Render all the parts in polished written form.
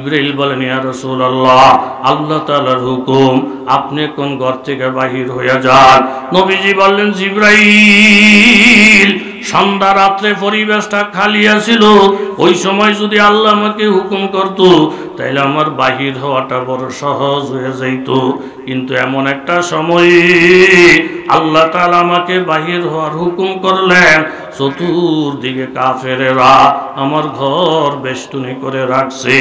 জিবরাইল বলেন, ইয়া রাসূলুল্লাহ, আল্লাহ তাআলার হুকুম, আপনি কোন ঘর থেকে বাহির হয়ে যান। নবীজি বললেন, জিবরাইল, সন্ধ্যা রাত্রে পরিবেশটা খালি আছিল, ওই সময় যদি আল্লাহ আমাকে হুকুম করত তাইলে আমার বাহির হওয়াটা বড় সহজ হয়ে যাইত। কিন্তু এমন একটা সময় আল্লাহ তাআলা আমাকে বাহির হওয়ার হুকুম করলেন, চতুর্দিকে কাফেরেরা আমার ঘর বেষ্টনী করে রাখছে।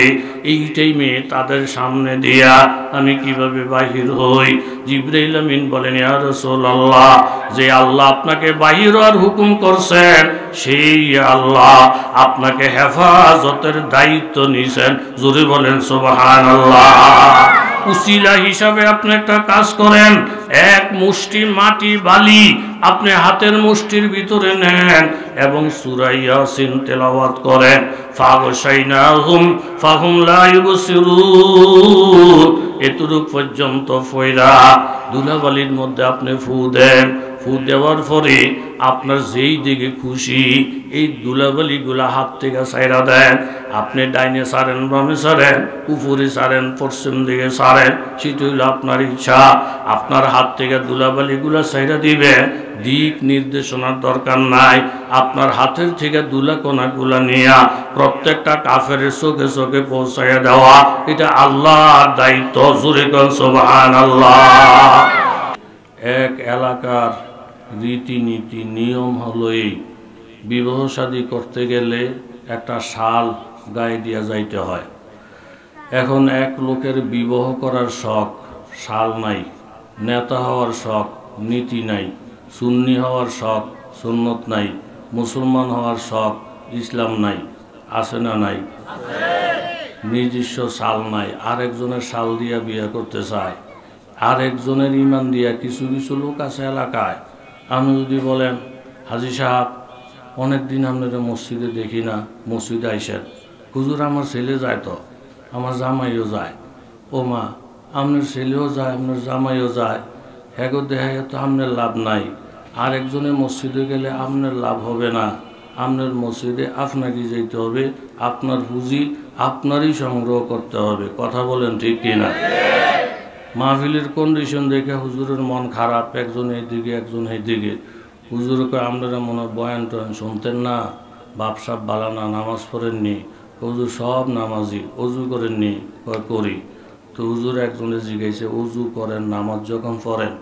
এই টাইমে তাদের সামনে দিয়া আমি কিভাবে বাহির হই? জিবরাইল আমিন বলেন, ইয়া রাসূলুল্লাহ, যে আল্লাহ আপনাকে বাহির হওয়ার হুকুম করছেন সেই আল্লাহ আপনাকে হেফাজতের দায়িত্ব নিছেন। জোরে বলেন সুবহানাল্লাহ। উসিলা হিসাবে আপনি একটা কাজ করেন, এক মুষ্টি মাটি বালি আপনি হাতের মুষ্টির ভিতরে নেন এবং সূরা ইয়াসিন তেলাওয়াত করেন। ফাগশাইনাহুম ফাহুম লা ইউবসিরুন, এতটুক পর্যন্ত ফয়রা ধুলাবালির মধ্যে আপনি ফু দেন। ফু দেওয়ার পরে আপনার যেই দিকে খুশি এই ধুলাবালিগুলা হাত থেকে ছাইরা দেন। আপনি ডাইনে সারেন, বামে সারেন, উপরে সারেন, পশ্চিম দিকে সারেন, সেটা হইল আপনার ইচ্ছা। আপনার হাত থেকে ধুলাবালিগুলা ছাইরা দিবে, দিক নির্দেশনার দরকার নাই। আপনার হাতের থেকে ধুলা কণাগুলা নিয়া প্রত্যেকটা কাফেরের চোখে চোখে পৌঁছাইয়া দেওয়া, এটা আল্লাহর দায়িত্ব। জোরে কোন সুবহানাল্লাহ। এক এলাকার রীতিনীতি নিয়ম হলো এই, বিবাহ শাদী করতে গেলে একটা শাল গায়ে দিয়া যাইতে হয়। এখন এক লোকের বিবাহ করার শখ, শাল নাই, নেতা হওয়ার শখ, নীতি নাই, সুন্নি হওয়ার শখ, সুন্নত নাই, মুসলমান হওয়ার শখ, ইসলাম নাই। আছে না নাই? নিজস্ব শাল নাই, আরেকজনের শাল দিয়া বিয়ে করতে চায়, আরেকজনের ইমান দিয়া। কিছু কিছু লোক আছে এলাকায়, আপনি যদি বলেন, হাজী সাহেব অনেক দিন আপনারা মসজিদে দেখি না, মসজিদে আইসেন। হুজুর আমার ছেলে যায়, তো আমার জামাইও যায়। ও মা, আপনার ছেলেও যায়, আপনার জামাইও যায়, হ্যাঁ দেখা তো আপনার লাভ নাই। আরেকজনের মসজিদে গেলে আপনার লাভ হবে না, আপনার মসজিদে আপনাকে যেতে হবে, আপনার পুঁজি আপনারই সংগ্রহ করতে হবে। কথা বলেন ঠিক কিনা? মাহফিলের কন্ডিশন দেখে হুজুরের মন খারাপ, একজন এইদিকে একজন এইদিকে। হুজুরকে আপনারা মনে হয় বয়ান টয়ান শুনতেন না, বাপসাপ বালানা, নামাজ পড়েননি। হুজুর সব নামাজি, অজু করেননি? করি। তো হুজুর একজনে জিজ্ঞাসা, অজু করেন, নামাজ যখন পড়েন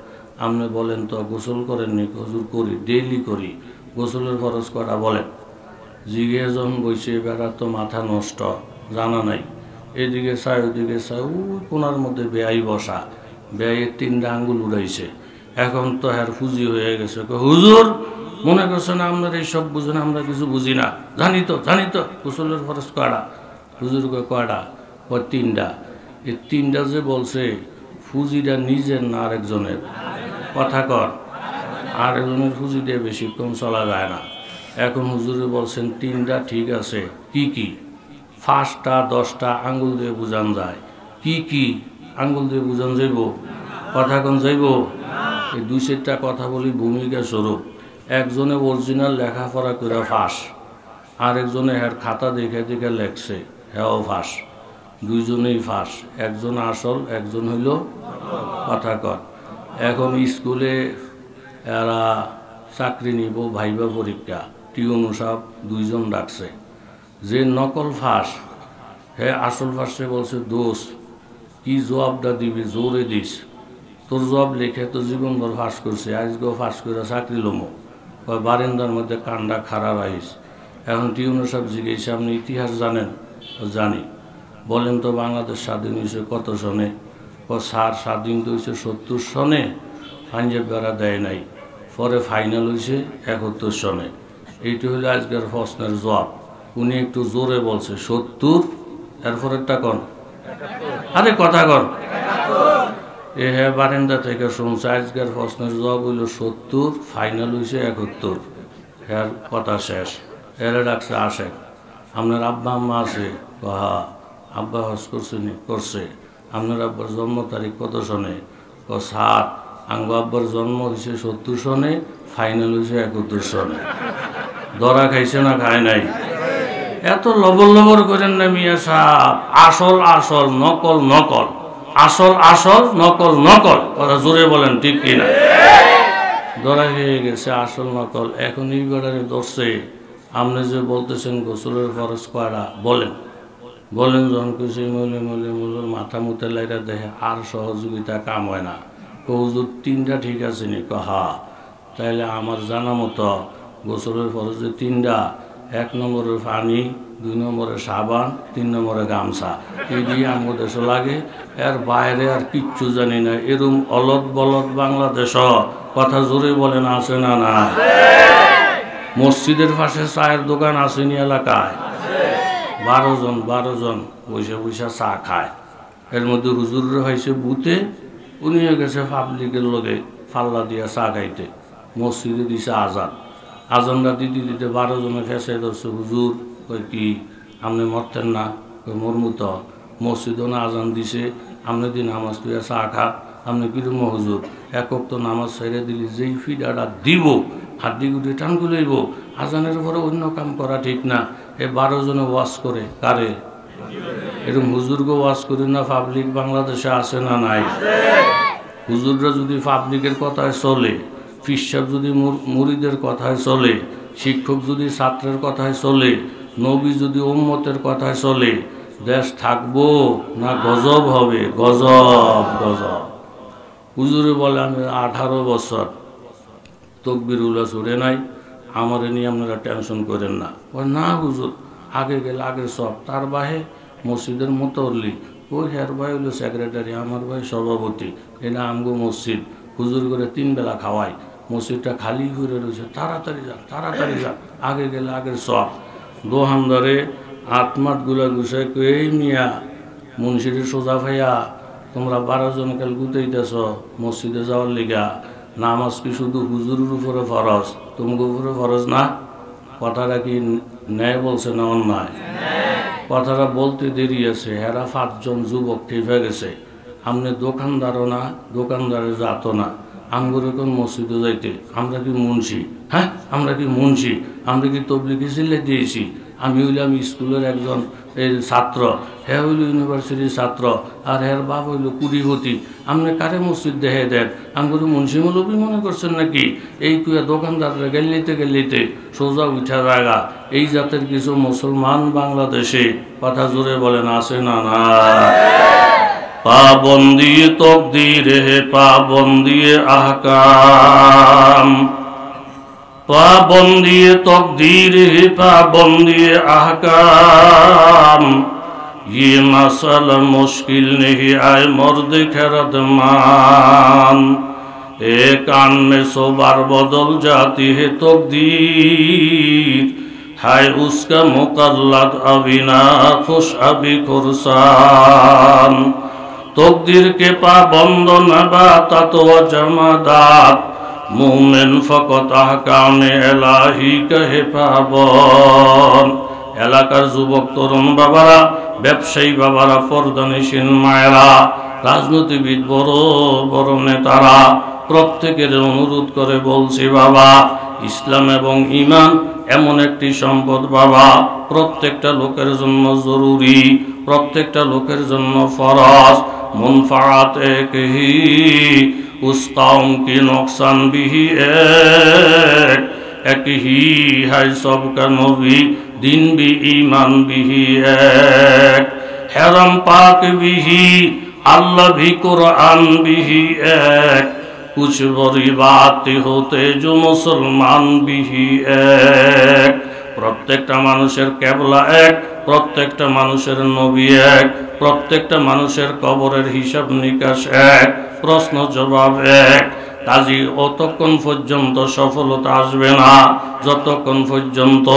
আপনি বলেন তো গোসল করেননি? হুজুর করি, ডেইলি করি। গোসলের ফরজ করা বলেন? জিজ্ঞেস যখন বইছে, বেড়ার তো মাথা নষ্ট, জানা নাই। এদিকে চাই ওদিকে চাই, ওই কোনার মধ্যে বেয়াই বসা, বেয়ের 3টা আঙ্গুল উড়াইছে। এখন তো হ্যার ফুজি হয়ে গেছে। হুজুর মনে করছেন আপনার এইসব বুঝেন, আমরা কিছু বুঝি না। জানি তো গোসলের ফরজ কয়টা? হুজুর কয়টা? 3টা। এই 3টা যে বলছে, ফুজিটা নিজের না আরেকজনের? কথা কর। আরেকজনের ফুজি দিয়ে বেশিক্ষণ চলা যায় না। এখন হুজুরে বলছেন 3টা ঠিক আছে, কি কি? 5টা 10টা আঙ্গুল দিয়ে বুঝান যায়। কি কি আঙ্গুল দিয়ে বুঝান যাইব? কথা কোন যাইব? এই 2-4টা কথা বলি ভূমিকা স্বরূপ। একজনে অরিজিনাল লেখাপড়া করে ফাঁস, আরেকজনে হ্যার খাতা দেখে দেখে লেখছে, হ্যাঁ ফাঁস। দুইজনেই ফাঁস, একজন আসল, একজন হইল কথা কর। এখন স্কুলে এরা চাকরি নিব, ভাইবা পরীক্ষা, টিউন সাহেব 2জন ডাকছে। যে নকল ফাঁস, হ্যাঁ আসল ফাঁসে বলছে, দোষ কি জবাবটা দিবি, জোরে দিস, তোর জবাব লেখে তো জীবনভর ফাঁস করছে, আজকেও ফাঁস করে চাকরি লমো। বারিন্দার মধ্যে কান্ডা খাড়া রাইস। এখন টিউনো সব জিজ্ঞেস, আপনি ইতিহাস জানেন? জানি। বলেন তো বাংলাদেশ স্বাধীন হয়েছে কত সনে? স্যার স্বাধীন হয়েছে 70 সনে, পাঞ্জাব বেড়া দেয় নাই, পরে ফাইনাল হয়েছে 71 সনে। এইটা হলো আজকের প্রশ্নের জবাব। উনি একটু জোরে বলছে 70, এরপরেরটা কন, আরে কথা কন। এ হ্যাঁ বারিন্দা থেকে শুনছে, আজকের প্রশ্নের জবাব হইল 70, ফাইনাল হয়েছে 71। হ্যাঁ কথা শেষ। এরা ডাকছে, আসে আপনার আব্বা আম্মা আছে? হা। আব্বা হজ করছে নি? করছে। আপনার আব্বার জন্ম তারিখ কত সনে? 7। আঙ্গ আব্বার জন্ম হয়েছে 70 সনে, ফাইনাল হয়েছে 71 সনে। ধরা খাইছে না খায় নাই? এত লবর লবর করেন না মিয়া সাহেব, আসল আসল, নকল নকল, আসল আসল, নকল নকল। কথা জোরে বলেন ঠিক কিনা? ধরা হয়ে গেছে আসল নকল। এখন এই বেড়ারে ধরছে। আপনি যে বলতেছেন গোসলের ফরজ কয়টা বলেন, বলেন যখন কিছু মলে মলে মলে মাথা মুতে লাইরা দেখে আর সহযোগিতা কাম হয় না। হুজুর 3টা ঠিক আছে নি? হা। তাইলে আমার জানা মতো গোসলের ফরজে 3টা। 1 নম্বরের পানি, 2 নম্বরে সাবান, 3 নম্বরে গামছা। এই দিয়ে আমার দেশে লাগে, এর বাইরে আর কিচ্ছু জানি না। এরম অলদ বলদ বাংলাদেশ। কথা জোরে বলেন আছে না? না। মসজিদের পাশে চায়ের দোকান আসেনি এলাকায়? 12 জন বসে বসে চা খায়। এর মধ্যে হুজুররা হয়েছে বুথে, উনিও গেছে পাবলিকের লগে ফাল্লা দিয়া চা খাইতে। মসজিদে দিছে আজান। আজানটা দিতে দিতে 12 জনে ফেসে ধরছে। হুজুর কই কি আপনি মরতেন না? কই মরমু তো। মসজিদও না আজান দিছে, আপনি দিন নামাজ তুইয়া চা খা। আপনি কিরম হুজুর? একক তো নামাজ ছেড়ে দিলি, যেই ফিডাটা দিব হাড্ডি গুটি টান গুলাইব। আজানের পরে অন্য কাম করা ঠিক না। এ 12 জনে ওয়াজ করে কারে? এরকম হুজুরকে ওয়াজ করি না পাবলিক বাংলাদেশে আছে না নাই? হুজুররা যদি পাবলিকের কথায় চলে, ফিসাব যদি মুরিদের কথায় চলে, শিক্ষক যদি ছাত্রের কথায় চলে, নবী যদি উম্মতের কথায় চলে, দেশ থাকবো না গজব হবে? গজব গজব। হুজুরে বলে আমি 18 বছর তকবিরুল্লাহ ছুড়ে নাই, আমার নিয়ে আপনারা টেনশন করেন না। না হুজুর, আগে গেলে আগে সব। তার বাহে মসজিদের মতল্লি, ওই হের ভাই হলো সেক্রেটারি, আমার ভাই সভাপতি। এটা আমগো মসজিদ। হুজুর করে 3 বেলা খাওয়াই। মসজিদটা খালি ঘুরে রয়েছে। তাড়াতাড়ি যান, তাড়াতাড়ি যান, আগে গেলে আগের সব। দোহানদারে আত্মাত গুলা গুছাই এই মিয়া মুন্সিদের সোজা ভাইয়া, তোমরা 12 জন কাল গুতাইতেছ মসজিদে যাওয়ার লিগা। নামাজ কি শুধু হুজুরের উপরে ফরজ, তোমাকে উপরে ফরজ না? কথাটা কি ন্যায় বলছে না অন্যায়? কথাটা বলতে দেরি আছে। হেরা 5 জন যুবক ঠিফে গেছে। আপনি দোকানদারও না, দোকানদারে যাতো না। আমগুলো কোন মসজিদে যাইতে? আমরা কি মুন্সি? হ্যাঁ, আমরা কি মুন্সি? আমরা কি তবলিগি জিল্লে দিয়েছি? আমি হইলাম স্কুলের একজন ছাত্র, হ্যাঁ হইল ইউনিভার্সিটির ছাত্র, আর হের বাপ হইল কুড়িপতি। আপনি কারে মসজিদ দেখে দেন? আমগুলো মুন্সি মৌলবি মনে করছেন নাকি? এই কুয়া দোকানদাররা গেলিতে সোজা উঠা জায়গা। এই জাতের কিছু মুসলমান বাংলাদেশে, কথা জোরে বলেন আছে না? না। পাবন্দি তকদির হে পাবন্দি আহকাম, পাবন্দি তকদির হে পাবন্দি আহকাম। ये मसला मुश्किल नहीं आए मर्द खैरत मान, एक आन में 100 बार बदल जाती है तकदीर, है उसका मुकल्लद अभी ना खुश अभी खुरसान। तकदीर के पाबंद नबातात व जमादात, मोमिन फकत अहकाम इलाही कहे पाबंद। এলাকার যুবক তরুণ বাবারা, ব্যবসায়ী বাবারা, পর্দানিশীল মায়েরা, রাজনীতিবিদ বড় বড় নেতারা, প্রত্যেকের অনুরোধ করে বলছি বাবা, ইসলাম এবং ঈমান এমন একটি সম্পদ বাবা, প্রত্যেকটা লোকের জন্য জরুরি, প্রত্যেকটা লোকের জন্য ফরজ। মুনফাআত এক হি উস কওম কি নোকসান বিহি এক হি है सबका नबी दिन भी ईमान भी एक, हरम पाक भी अल्लाह भी कुरान भी एक, कुछ बड़ी बातें होते जो मुसलमान भी एक। প্রত্যেকটা মানুষের কেবলা এক, প্রত্যেকটা মানুষের নবী এক, প্রত্যেকটা মানুষের কবরের হিসাব নিকাশ এক, প্রশ্ন জবাব এক। কাজী অতক্ষণ পর্যন্ত সফলতা আসবে না যতক্ষণ পর্যন্ত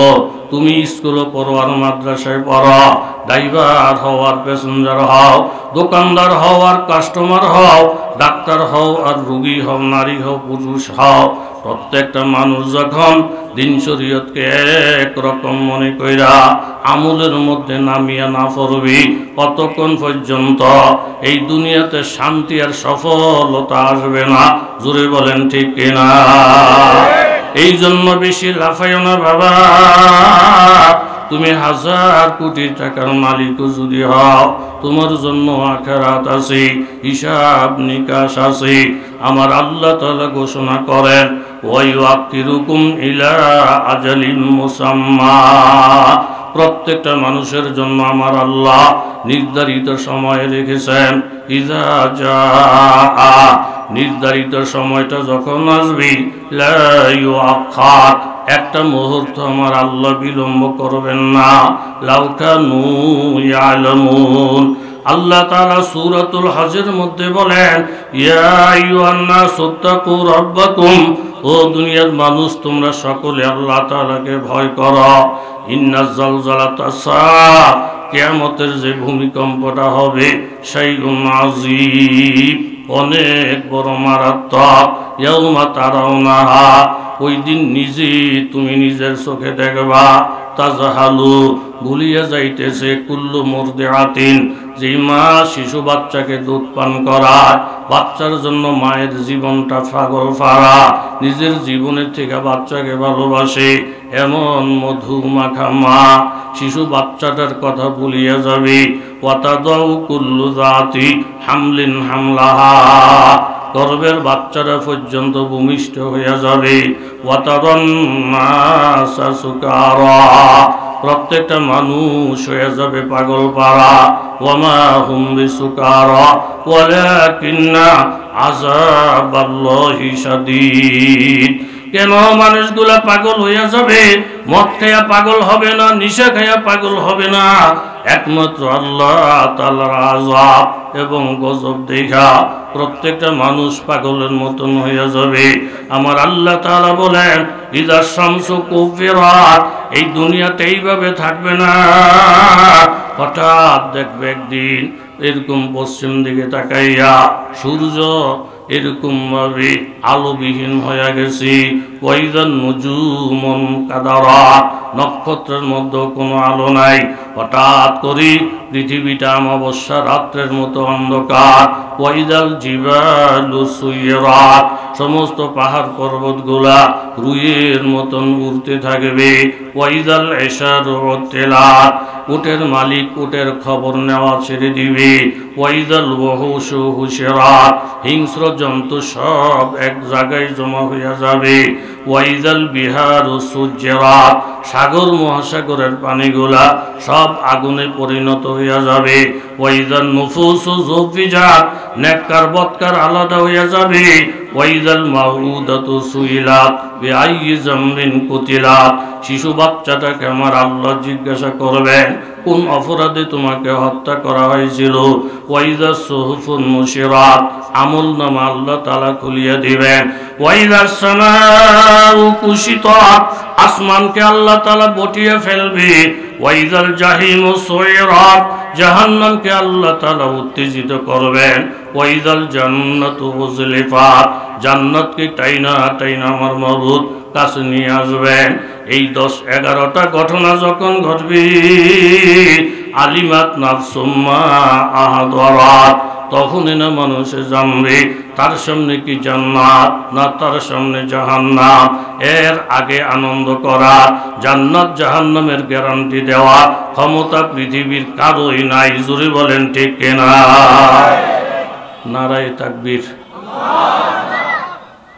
তুমি স্কুলে পড়ো আর মাদ্রাসায় পড়ো, ড্রাইভার হও আর প্যাসেঞ্জার হও, দোকানদার হও আর কাস্টমার হও, ডাক্তার হও আর রোগী হও, নারী হও পুরুষ হও, প্রত্যেকটা মানুষ যখন দিন শরীয়তকে একরকম মনে কইরা আমলের মধ্যে নামিয়া না পড়বি, ততক্ষণ পর্যন্ত এই দুনিয়াতে শান্তি আর সফলতা আসবে না। জোরে বলেন ঠিক কিনা? এই জন্য বেশি লাফাইও না বাবা, তুমি হাজার কোটি টাকার মালিকও যদি হও, তোমার জন্য আখিরাত আছে, হিসাব নিকাশ আছে। আমার আল্লাহ তাআলা ঘোষণা করেন, ওয়াইউআখিরুকুম ইলা আজালিন মুসাম্মা। প্রত্যেকটা মানুষের জন্য আমার আল্লাহ নির্ধারিত সময় রেখেছেন। ইযা জাআ, নির্ধারিত সময়টা যখন আসবে, লা ইউআখার, একটা মুহূর্ত আমার আল্লাহ বিলম্ব করবেন না। লাউ কানু ইয়ালামুন। আল্লাহ তাআলা সূরাতুল হজের মধ্যে বলেন, ইয়া আইয়ুহান নাসু তাকু রাব্বাকুম, ও দুনিয়ার মানুষ তোমরা সকলে আল্লাহ তাআলাকে ভয় করো। ইন্নাজ জালজালাতাস সাআ, কিয়ামতের যে ভূমিকম্পটা হবে, শাইউন আযীম, অনেক বড় মারাত্মক। ইয়াউমা তারাউনাহা, ওই দিন নিজে তুমি নিজের চোখে দেখবা। তাজহালু, ভুলিয়া যাইতেছে কুল্লু মুরদিআতিন, যে মা শিশু বাচ্চাকে দুধ পান করায়, বাচ্চার জন্য মায়ের জীবনটা পাগল পারা, নিজের জীবনের থেকে বাচ্চাকে ভালোবাসে, এমন মধু মাখা মা শিশু বাচ্চাটার কথা ভুলিয়া যাবে। ওয়াতাদাউ কুল্লু যাতি হামলিন হামলাহা, গর্ভের বাচ্চারা পর্যন্ত ভূমিষ্ঠ হইয়া যাবে। ওয়াতারান নাসা সুকারা, প্রত্যেকটা মানুষ হয়ে যাবে পাগল পারা। ওয়ামা হুম বিসুকারা ওয়ালাকিন্না আযাবাল্লাহি শাদীদ। কেন মানুষগুলা পাগল হইয়া যাবে? মদ খাইয়া পাগল হবে না, নিশা খাইয়া পাগল হবে না, একমাত্র আল্লাহ তাআলার আযাব এবং গজব দেখা প্রত্যেকটা মানুষ পাগলের মতন হইয়া যাবে। আমার আল্লাহ তাআলা বলেন, ইযা শামসু কুফিরাত, এই দুনিয়াতে এইভাবে থাকবে না। হঠাৎ দেখবে একদিন এরকম পশ্চিম দিকে তাকাইয়া সূর্য এরকম ভাবে আলোবিহীন হয়ে গেছে। ওয়াইদান নুজুমুন কাদারাত, নক্ষত্রের মধ্যে কোনো আলো নাই। হঠাৎ করে পৃথিবীটা অমাবস্যা রাত্রের মতো অন্ধকার। ওয়াইদাল জিবালু সুইরাত, সমস্ত পাহাড় পর্বতগুলা রুইয়ের মতন উড়তে থাকবে। ওয়াইদাল ইশারু উতিলাত, উটের মালিক উটের খবর নেওয়া ছেড়ে দিবে। ওয়াইদাল ওয়াহুশু হুশিরাত, হিংস্র জন্তু সব এক জায়গায় জমা হইয়া যাবে। ওয়াইদাল বিহারু সুজ্জিরাত, সাগর মহাসাগরের পানিগুলা সব আগুনে পরিণত হইয়া যাবে। ওয়াইদান নুফুসু যুফিজাত, নেককার বদকার আলাদা হইয়া যাবে। ওয়াইদাল মাউউদাতু সুইলাত বিআইয়ি যামবিন কুতিলাত, শিশু বাচ্চাটাকে আমার আল্লাহ জিজ্ঞাসা করবেন, কোন অপরাধে তোমাকে হত্যা করা হয়েছিল। ওয়াইদাস সুহুফুন মুশিরাত, আমলনামা আল্লাহ তাআলা খুলিয়ে দিবেন। ওয়াইদাস সামাউ কুশিতাত, আসমানকে আল্লাহ তাআলা বটিয়ে ফেলবে। ওয়াইদাল জাহিমু সুইরাত, জাহান্নামকে আল্লাহ তাআলা উত্তেজিত করবেন। ওয়াইদাল জান্নাতু উযলিফাত, জান্নাতকে টাইনা টাইনা আমার মাবুদ কাছে নিয়ে আসবেন। এই 10-11টা ঘটনা যখন ঘটবে, আলিমাত নাফসুম মা আহদারাত, তখনই না মানুষে জানবে তার সামনে কি জান্নাত না তার সামনে জাহান্নাম। এর আগে আনন্দ করা, জান্নাত জাহান্নামের গ্যারান্টি দেওয়া ক্ষমতা পৃথিবীর কারোই নাই। জোরে বলেন ঠিক কিনা? নারায়ে তাকবীর।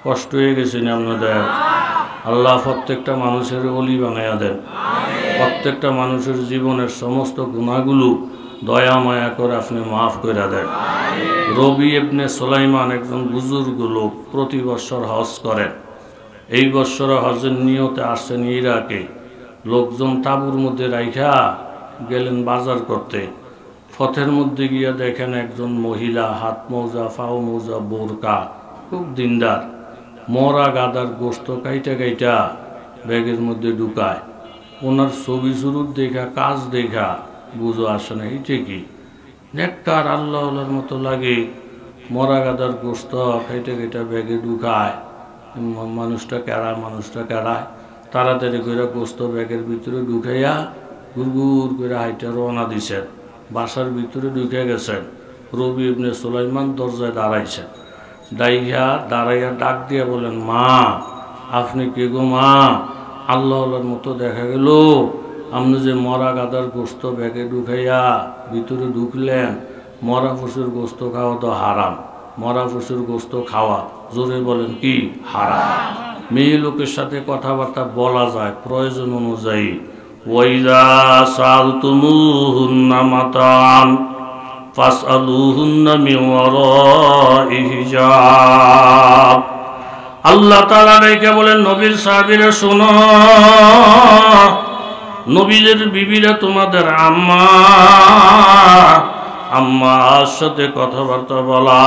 কষ্ট হয়ে গেছে না আপনাদের? আল্লাহ প্রত্যেকটা মানুষের ওলি বানাইয়া দেন। প্রত্যেকটা মানুষের জীবনের সমস্ত গুনাহগুলো দয়া মায়া করে আপনি মাফ করে দেন। রবি ইবনে সুলাইমান একজন বুজুর্গ লোক, প্রতি বছর হজ করেন। এই বছর হজের নিয়তে আসছেন ইরাকে। লোকজন তাঁবুর মধ্যে রাইখা গেলেন বাজার করতে। পথের মধ্যে গিয়া দেখেন একজন মহিলা হাত মৌজা পাও মৌজা বোরকা, খুব দিনদার, মরা গাদার গোস্ত কাইটা কাইটা ব্যাগের মধ্যে ঢুকায়। ওনার ছবি সুরুত দেখা কাজ দেখা বুঝো আসে না এইটা কি নেককার আল্লাহর মতো লাগে। মরা গাদার গোস্ত খাইটা খাইটা ব্যাগে ঢুকায়। মানুষটা কেড়ায় তাড়াতাড়ি করে গোস্ত ব্যাগের ভিতরে ঢুকাইয়া গুড় করে হাইটা রওনা দিছেন। বাসার ভিতরে ঢুকে গেছেন। রবি ইবনে সুলাইমান দরজায় দাঁড়াইছেন। দাঁড়াইয়া ডাক দিয়া বলেন, মা আপনি কে গো মা? আল্লাহর মতো দেখা গেল আপনি যে মরা গাদার গোস্ত ব্যাগে ঢুকাইয়া ভিতরে ঢুকলেন, মরা পশুর গোস্ত খাওয়া তো হারাম। মরা পশুর গোস্ত খাওয়া, জোরে বলেন কি হারাম। মেয়ে লোকের সাথে কথাবার্তা বলা যায় প্রয়োজন অনুযায়ী। ওয়াইদা সালতুমুহুন্না মাতান ফাসআলুহুন্না মিন ওয়ারাই হিজাব। আল্লাহ তাআলা রেখে বলেন, নবীর সাহাবীরা শোনো, নবীদের বিবিরা তোমাদের আম্মার সাথে কথাবার্তা বলা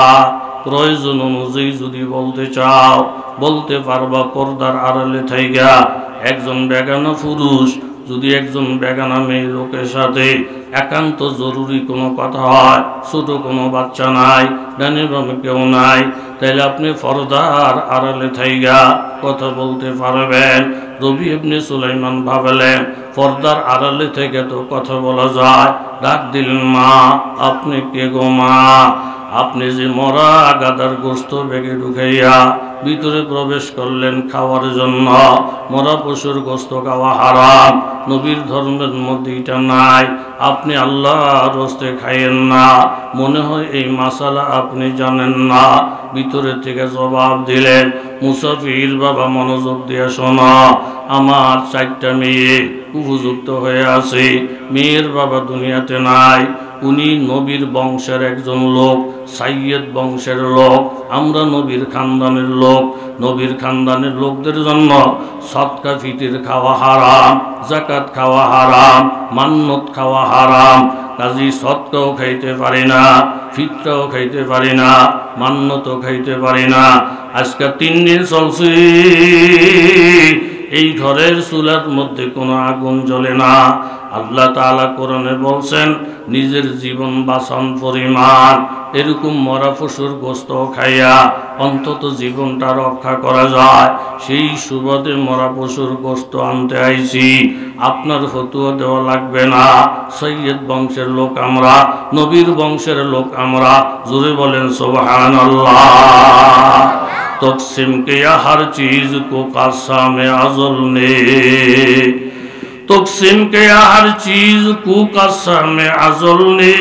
প্রয়োজন অনুযায়ী যদি বলতে চাও বলতে পারবা, পর্দার আড়ালে থাইকা। একজন বেগানা পুরুষ যদি একজন বেগানা মেয়ে লোকের সাথে একান্ত জরুরি কোনো কথা হয়, ছোট কোনো বাচ্চা নাই, ডানে বামে কেউ নাই, তাইলে আপনি পর্দার আড়ালে থাইকা কথা বলতে পারবেন। রবি ইবনে সুলাইমান ভাবলেন পর্দার আড়ালে থেকে তো কথা বলা যায়। ডাক দিলেন, মা আপনি কে গো মা? আপনি যে মরা গাদার গোস্ত বেগে ঢুকাইয়া ভিতরে প্রবেশ করলেন খাওয়ার জন্য। মরা পশুর গোস্ত খাওয়া হারাম, নবীর ধর্মের মধ্যে এটা নাই। আপনি আল্লাহর হস্তে খাইয়েন না। মনে হয় এই মাসালা আপনি জানেন না। ভিতরে থেকে জবাব দিলেন, মুসাফির বাবা মনোযোগ দিয়ে শোনো, আমার 4টা মেয়ে উপযুক্ত হয়ে আছে। মেয়ের বাবা দুনিয়াতে নাই, উনি নবীর বংশের একজন লোক, সাইয়্যদ বংশের লোক। আমরা নবীর খানদানের লোক। নবীর খানদানের লোকদের জন্য সদকা ফিতির খাওয়া হারাম, যাকাত খাওয়া হারাম, মান্নত খাওয়া হারাম। কাজী সদকাও খাইতে পারি না, ফিতরাও খাইতে পারি না, মান্নতও খাইতে পারি না। আজকে 3 দিন চলছে, এই ঘরের চুলার মধ্যে কোনো আগুন জ্বলে না। আল্লাহ তাআলা কোরআনে বলছেন, নিজের জীবন বাঁচান পরিমাণ এরকম মরা পশুর গোস্ত খাইয়া অন্তত জীবনটা রক্ষা করা যায়। সেই সুবাদে মরা পশুর গোস্ত আনতে আইছি। আপনার ফতুয়া দেওয়া লাগবে না। সৈয়দ বংশের লোক আমরা, নবীর বংশের লোক আমরা। জোরে বলেন সুবহানাল্লাহ। तक़सीम किया हर चीज को कासाम अज़ल ने, तक़सीम किया हर चीज को कासाम अज़ल ने,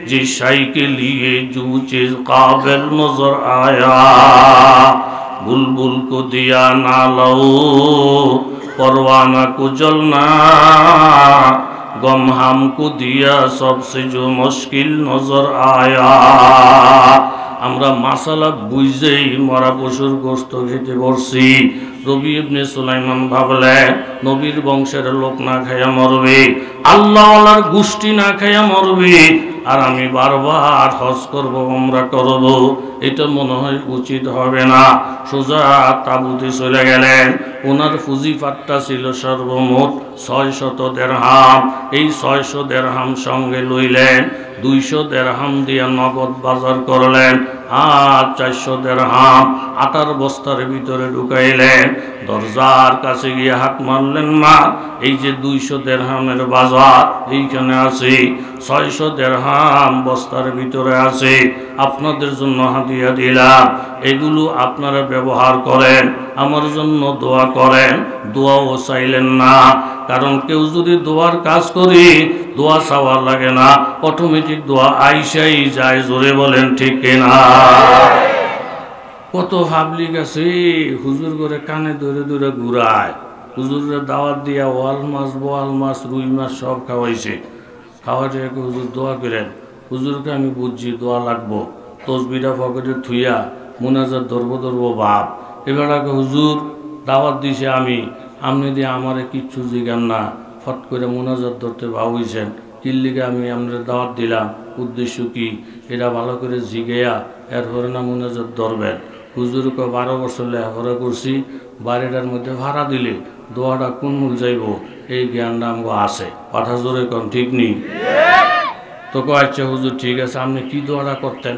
जिस शय के लिए जो चीज काबिल नजर आया, बुलबुल को दिया ना लो परवाना को जलना, गम हमको दिया सबसे जो मुश्किल नजर आया। আমরা মাসালা বুঝেই মরা পশুর গোস্ত খেতে বসছি। রবি ইবনে সুলাইমান ভাবলেন নবীর বংশের লোক না খাইয়া মরবে, আল্লাহওয়ালার গোষ্ঠী না খাইয়া মরবে, আর আমি বারবার হজ করব, উমরা করব, এটা মনে হয় উচিত হবে না। সোজা তাবুতে চলে গেলেন। ওনার পুঁজিপাটটা ছিল সর্বমোট 600 দিরহাম। এই 600 দিরহাম সঙ্গে লইলেন, 200 দিরহাম দিয়া নগদ বাজার করলেন, আর 400 দিরহাম আটার বস্তার ভিতরে ঢুকাইলেন। দরজার কাছে গিয়ে হাত মারলেন, মা এই যে 200 দিরহামের বাজার এইখানে আছে, 600 দিরহাম বস্তার ভিতরে আছে, আপনাদের জন্য হাদিয়া দিলাম, এগুলো আপনারা ব্যবহার করেন, আমার জন্য দোয়া করেন। দোয়াও চাইলেন না, কারণ কেউ যদি দোয়ার কাজ করি দোয়া চাওয়া লাগে না, অটোমেটিক দোয়া আইসাই যায়। জোরে বলেন ঠিক কিনা? কত পাবলিক আছে হুজুর করে কানে ধরে ধরে ঘুরায়। হুজুরের দাওয়াত দিয়া ওয়াল মাছ, বোয়াল মাছ, রুই মাছ সব খাওয়াইছে। খাওয়াতে হুজুর দোয়া করেন। হুজুরকে আমি বুঝছি দোয়া লাগবো, তসবিটা পকেটে থুইয়া মুনাজাত ধরবো বাপ। এবার হুজুর দাওয়াত দিছে, আপনি দিয়ে আমারে কিচ্ছু জিগান না, ফট করে মুনাজাত ধরতে ভাবছেন, কিল্লিকে আমি আপনার দাওয়াত দিলাম, উদ্দেশ্য কি এটা ভালো করে জিগেয়া এরপরে না মুনাজাত ধরবেন। হুজুরকে 12 বছর লেখাপড়া করছি, বাড়িটার মধ্যে ভাড়া দিলে দোয়াটা কোন মূল যাইব এই জ্ঞানটা আমাকে আছে। কথা জোরে কম ঠিক নেই তো? আচ্ছা হুজুর ঠিক আছে, আপনি কি দোয়াটা করতেন?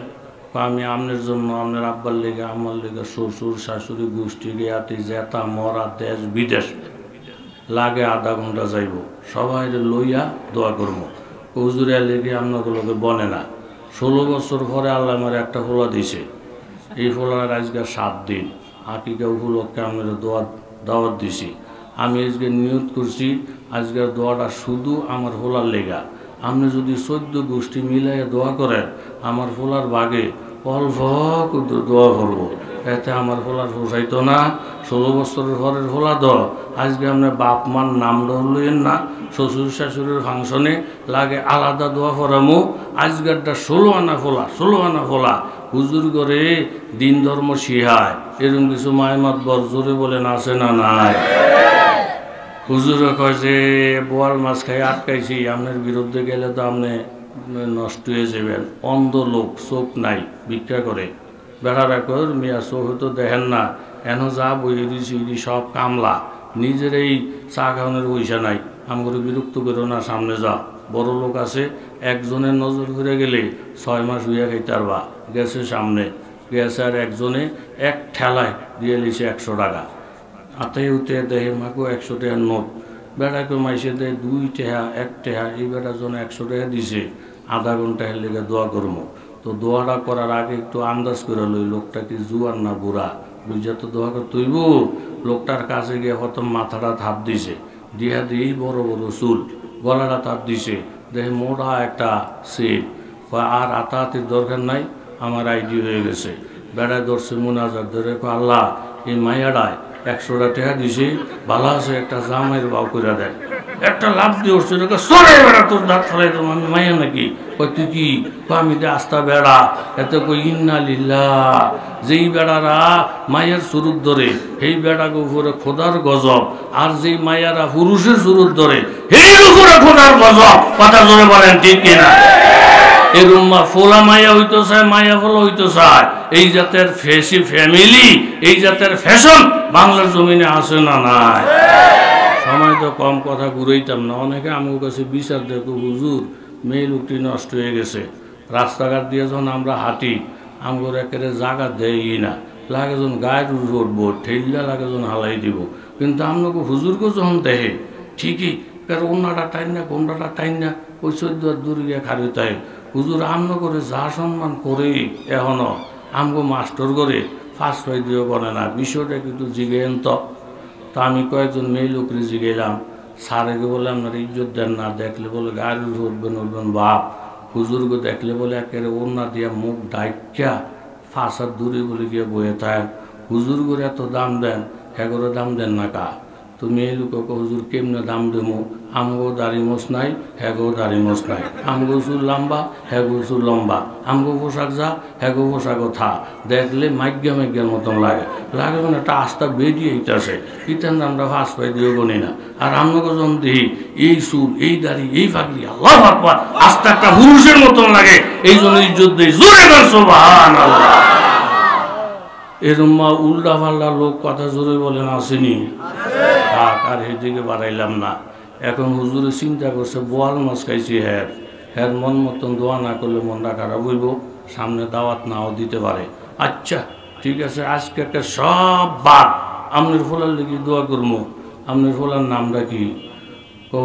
আমি আপনার জন্য, আপনার আব্বার লেগে, আমার লেগে, শ্বশুর শাশুড়ি গোষ্ঠী গিয়াতে জেতা মরা দেশ বিদেশ লাগে, আধা ঘন্টা যাইব, সবাই লইয়া দোয়া করবো। হুজুরে লেগে আপনাগুলোকে বনে না। 16 বছর পরে আল্লাহ আমার একটা ফোলা দিছে। এই ফোলার আজকে 7 দিন আকিকা উপলক্ষে আপনার দাওয়াত দিছি। আমি আজকে নিয়ত করছি আজকের দোয়াটা শুধু আমার ফোলার লেগা। আপনি যদি 14 গোষ্ঠী মিলাইয়া দোয়া করেন আমার ফোলার বাগে অল্প দোয়া করবো, এতে আমার ফোলার পোষাইতো না। 16 বছরের ঘরের ফোলা দ আজকে আপনার বাপ মার নাম ধরলেন না, শ্বশুর শাশুড়ির ফাংশনে লাগে আলাদা দোয়া করামো। আজকেরটা 16 আনা ফোলা, 16 আনা ফোলা হুজুর করে দিন ধর্ম শিহায়, এরকম কিছু মায়মাত বরজোরে বলেন আছে না নাই? হুজুরে কয় যে বোয়াল মাছ খাই আটকাইছি, আপনার বিরুদ্ধে গেলে তো আপনি নষ্ট হয়ে যাবেন। অন্ধ লোক, চোখ নাই, ভিক্ষা করে। বেড়ারা কর মিয়া চোখ তো দেখেন না, এন যা বইয়ে দিয়েছি সব কামলা, নিজের এই চা খাওয়ানোর পয়সা নাই। আমাকে বিরক্ত করো না, সামনে যা। বড় লোক আছে, একজনের নজর ঘুরে গেলে 6 মাস হইয়া খাইতে পারবা। গেছে সামনে, গেছে আর একজনে এক ঠেলায় দিয়ে লিছে 100 টাকা। হাতে উঠে দেহে মাকেও 100 টাকার নোট। বেড়াকে মাইসে দেয় 2 টাকা 1 টাকা। এই বেড়ার জন্য 100 টাকা দিছে। আধা ঘন্টা এর লেগে দোয়া করবো। তো দোয়াটা করার আগে একটু আন্দাজ করে লই লোকটা কি জুয়ার না বুড়া, বুঝা তো দোয়া করতে হইব। লোকটার কাছে গিয়ে হয়তো মাথাটা থাপ দিছে, দিয়া দিয়েই বড় বড় চুল, গলাটা থাপ দিছে, দেখে মোটা একটা সেট। আর আতাহাতির দরকার নাই, আমার আইডি হয়ে গেছে। বেড়ায় ধরছে মুনাজাত ধরে, আল্লাহ এই মাইয়াডায় 100 টাকা দিছে, ভালো আছে একটা জামাইয়ের বাউ করে দেয়। একটা লাভ দিয়ে উঠছে, সরে বেড়া তোর দাঁত ফেলাই তো আমি মাইয়া নাকি? কই তুই কি? আমি দে আস্তা বেড়া। এতে কই ইন্না লিল্লাহ। যেই বেড়ারা মায়ের সুরুত ধরে সেই বেড়াকে উপরে খোদার গজব, আর যেই মায়েরা পুরুষের সুরুত ধরে সেই উপরে খোদার গজব। কথা জোরে বলেন ঠিক কিনা? এরকম ফোলা মায়া হইতে চায়, মায়া ফোলা হইতে চায়। এই জাতের ফ্যামিলি, এই জাতের ফ্যাশন বাংলার জমিনে আছে না নাই? সময় তো কম, কথা ঘুরাইতাম না। অনেকে আমার কাছে বিচার দেখো, হুজুর মেয়ে লোকটি নষ্ট হয়ে গেছে। রাস্তাঘাট দিয়ে যখন আমরা হাঁটি আমার একেবারে জায়গা দেয়ই না, লাগে যখন গায়ের উঠবো ঠেললা লাগে যখন হালাই দিব। কিন্তু আপনাকে হুজুরকে যখন দেখে ঠিকই কারণ অন্যটা টাইন না, কোনটা টাইন না, ওই 14 দূরে গিয়ে খারিতায় হুজুর আমনো করে যা সম্মান করে এখনো আমগো মাস্টার করে ফার্স্ট ফাই দিয়েও বলে না। বিষয়টা কিন্তু জিগেন তো। তা আমি কয়েকজন মেয়ে লোকরে জিগেলাম, স্যারেকে বলে আপনার ইজ্জত দেন না, দেখলে বলে গাড়ি উঠবেন উঠবেন বাপ। হুজুরকে দেখলে বলে একেবারে ওনা দিয়া মুখ ডাইকা ফাঁসার দূরে বলে গিয়ে বয়ে থাক। হুজুর করে এত দাম দেন, হ্যাঁ করে দাম দেন না কা? তুমি এই লোককে হুজুর কেমনে দাম দেবো? আমগো দাড়ি মোছ নাই, হ্যাগো দাড়ি মোছ নাই। আমগো চুল লম্বা, হ্যাগো চুল লম্বা। আমগো পোশাক যা, হ্যাগো পোশাকও থা। দেখলে মাইজ্ঞা মাইজ্ঞার মতন লাগে, লাগে মানে একটা আস্থা বেরিয়ে ইতাছে। ইতান আমরা ফাঁস পাই দিয়েও গনি না। আর আমগো যখন দেখি এই চুল, এই দাড়ি, এই ফাঁকরি, আল্লাহু আকবার, আস্থা একটা পুরুষের মতন লাগে। এই জন্য ইজ্জত দেই, জোরে বল সুবহানাল্লাহ। এরম উল্টা পাল্টা লোক কথা জোরে বলেন আসেনি? থাক, আর সেদিকে বাড়াইলাম না। এখন হুজুরে চিন্তা করছে বোয়াল মাছ খাইছি, হ্যাঁ মন মতন দোয়া না করলে মনটা খারাপ হইব, সামনে দাওয়াত নাও দিতে পারে। আচ্ছা ঠিক আছে, আজকে একটা সব বাদ আপনার ফোলার লেগে দোয়া করবো। আপনার ফোলার নামটা কি?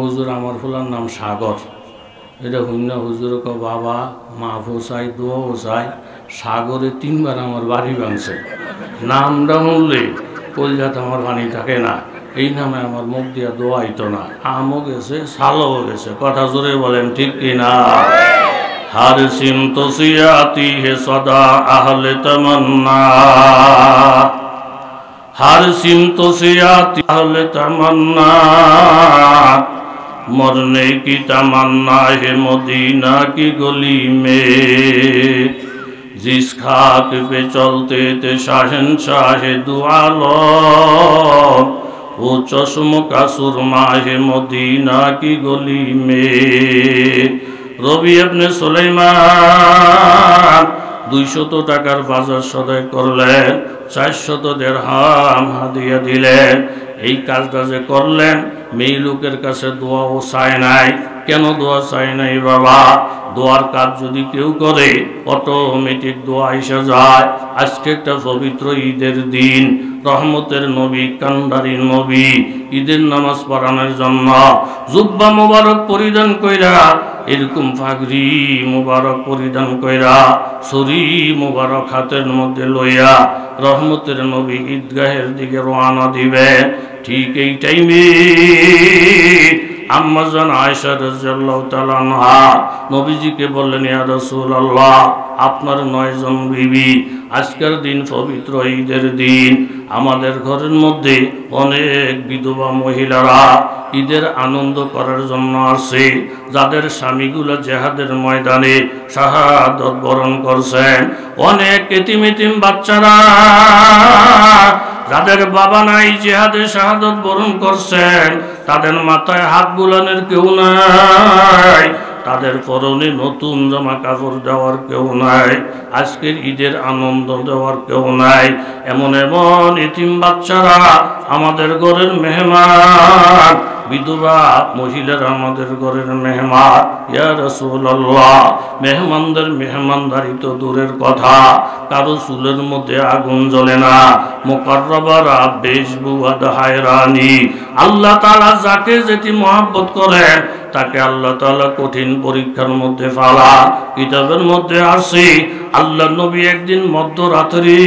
হুজুর আমার ফোলার নাম সাগর। এটা হইনা হুজুর ক বাবা মাফও চাই, দোয়াও চাই। সাগরে 3 বার আমার বাড়ি ভাঙছে। নামটা শুনলে কলজাতে আমার পানি থাকে না। এই নামে আমার মুখ দিয়া দোয়া হইতো না। আমও গেছে, সালও গেছে। কথা জোরে বলেন ঠিক কিনা? हर सिमत सियाती है सदा अहले तमन्ना, हर सिमत सियाती अहले तमन्ना, मरने की तमन्ना है मदीना की गली में, जिस खाक पे चलते थे शहंशाह दो आलम, वो चश्म का सुरमा है मदीना की गली में। রবি ইবনে সুলাইমান 200 টাকার বাজার সদাই করলেন, 400 দিরহাম হাদিয়া দিলেন। এই কাজটা যে করলেন মেয়ে লোকের কাছে দোয়াও চায় নাই। কেন দোয়া চাই নাই বাবা? দোয়ার কাজ যদি কেউ করে অটোমেটিক দোয়া এসে যায়। আজকে একটা পবিত্র ঈদের দিন, রহমতের নবী, কান্ডারির নবী ঈদের নামাজ পড়ানোর জন্য জুব্বা মুবারক পরিধান কইরা, এরকম পাগড়ি মুবারক পরিধান কইরা, ছড়ি মুবারক হাতের মধ্যে লইয়া রহমতের নবী ঈদগাহের দিকে রওনা দিবে। ঠিক এই টাইমে আম্মা জান আয়েশা রাদিয়াল্লাহু তাআলা আনহা নবীজিকে বললেন, ইয়া রাসূলুল্লাহ, আপনার 9 জন বিবি, আজকের দিন পবিত্র ঈদের দিন, আমাদের ঘরের মধ্যে অনেক বিধবা মহিলারা ঈদের আনন্দ করার জন্য আসে, যাদের স্বামীগুলো জিহাদের ময়দানে শাহাদাত বরণ করছেন, অনেক এতিম এতিম বাচ্চারা যাদের বাবা নাই জিহাদে শাহাদাত বরণ করছেন, তাদের মাথায় হাত বুলানোর কেউ নাই, তাদের পরনে নতুন জামা কাপড় দেওয়ার কেউ নাই, আজকের ঈদের আনন্দ দেওয়ার কেউ নাই। এমন এমন এতিম বাচ্চারা আমাদের ঘরের মেহমান, বিধবা মহিলারা আমাদের ঘরের মেহমান। ইয়া রাসূলুল্লাহ, মেহমানদের মেহমানদারি তো দূরের কথা, কারো চুলের মধ্যে আগুন জ্বলে না, মুকাররাবারা বেশবুয়াদ হায়রানি। আল্লাহ তাআলা যাকে যেটি মহব্বত করেন তাকে আল্লাহ তাআলা কঠিন পরীক্ষার মধ্যে ফেলা। কিতাবের মধ্যে আছে, আল্লাহ নবী একদিন মধ্যরাত্রি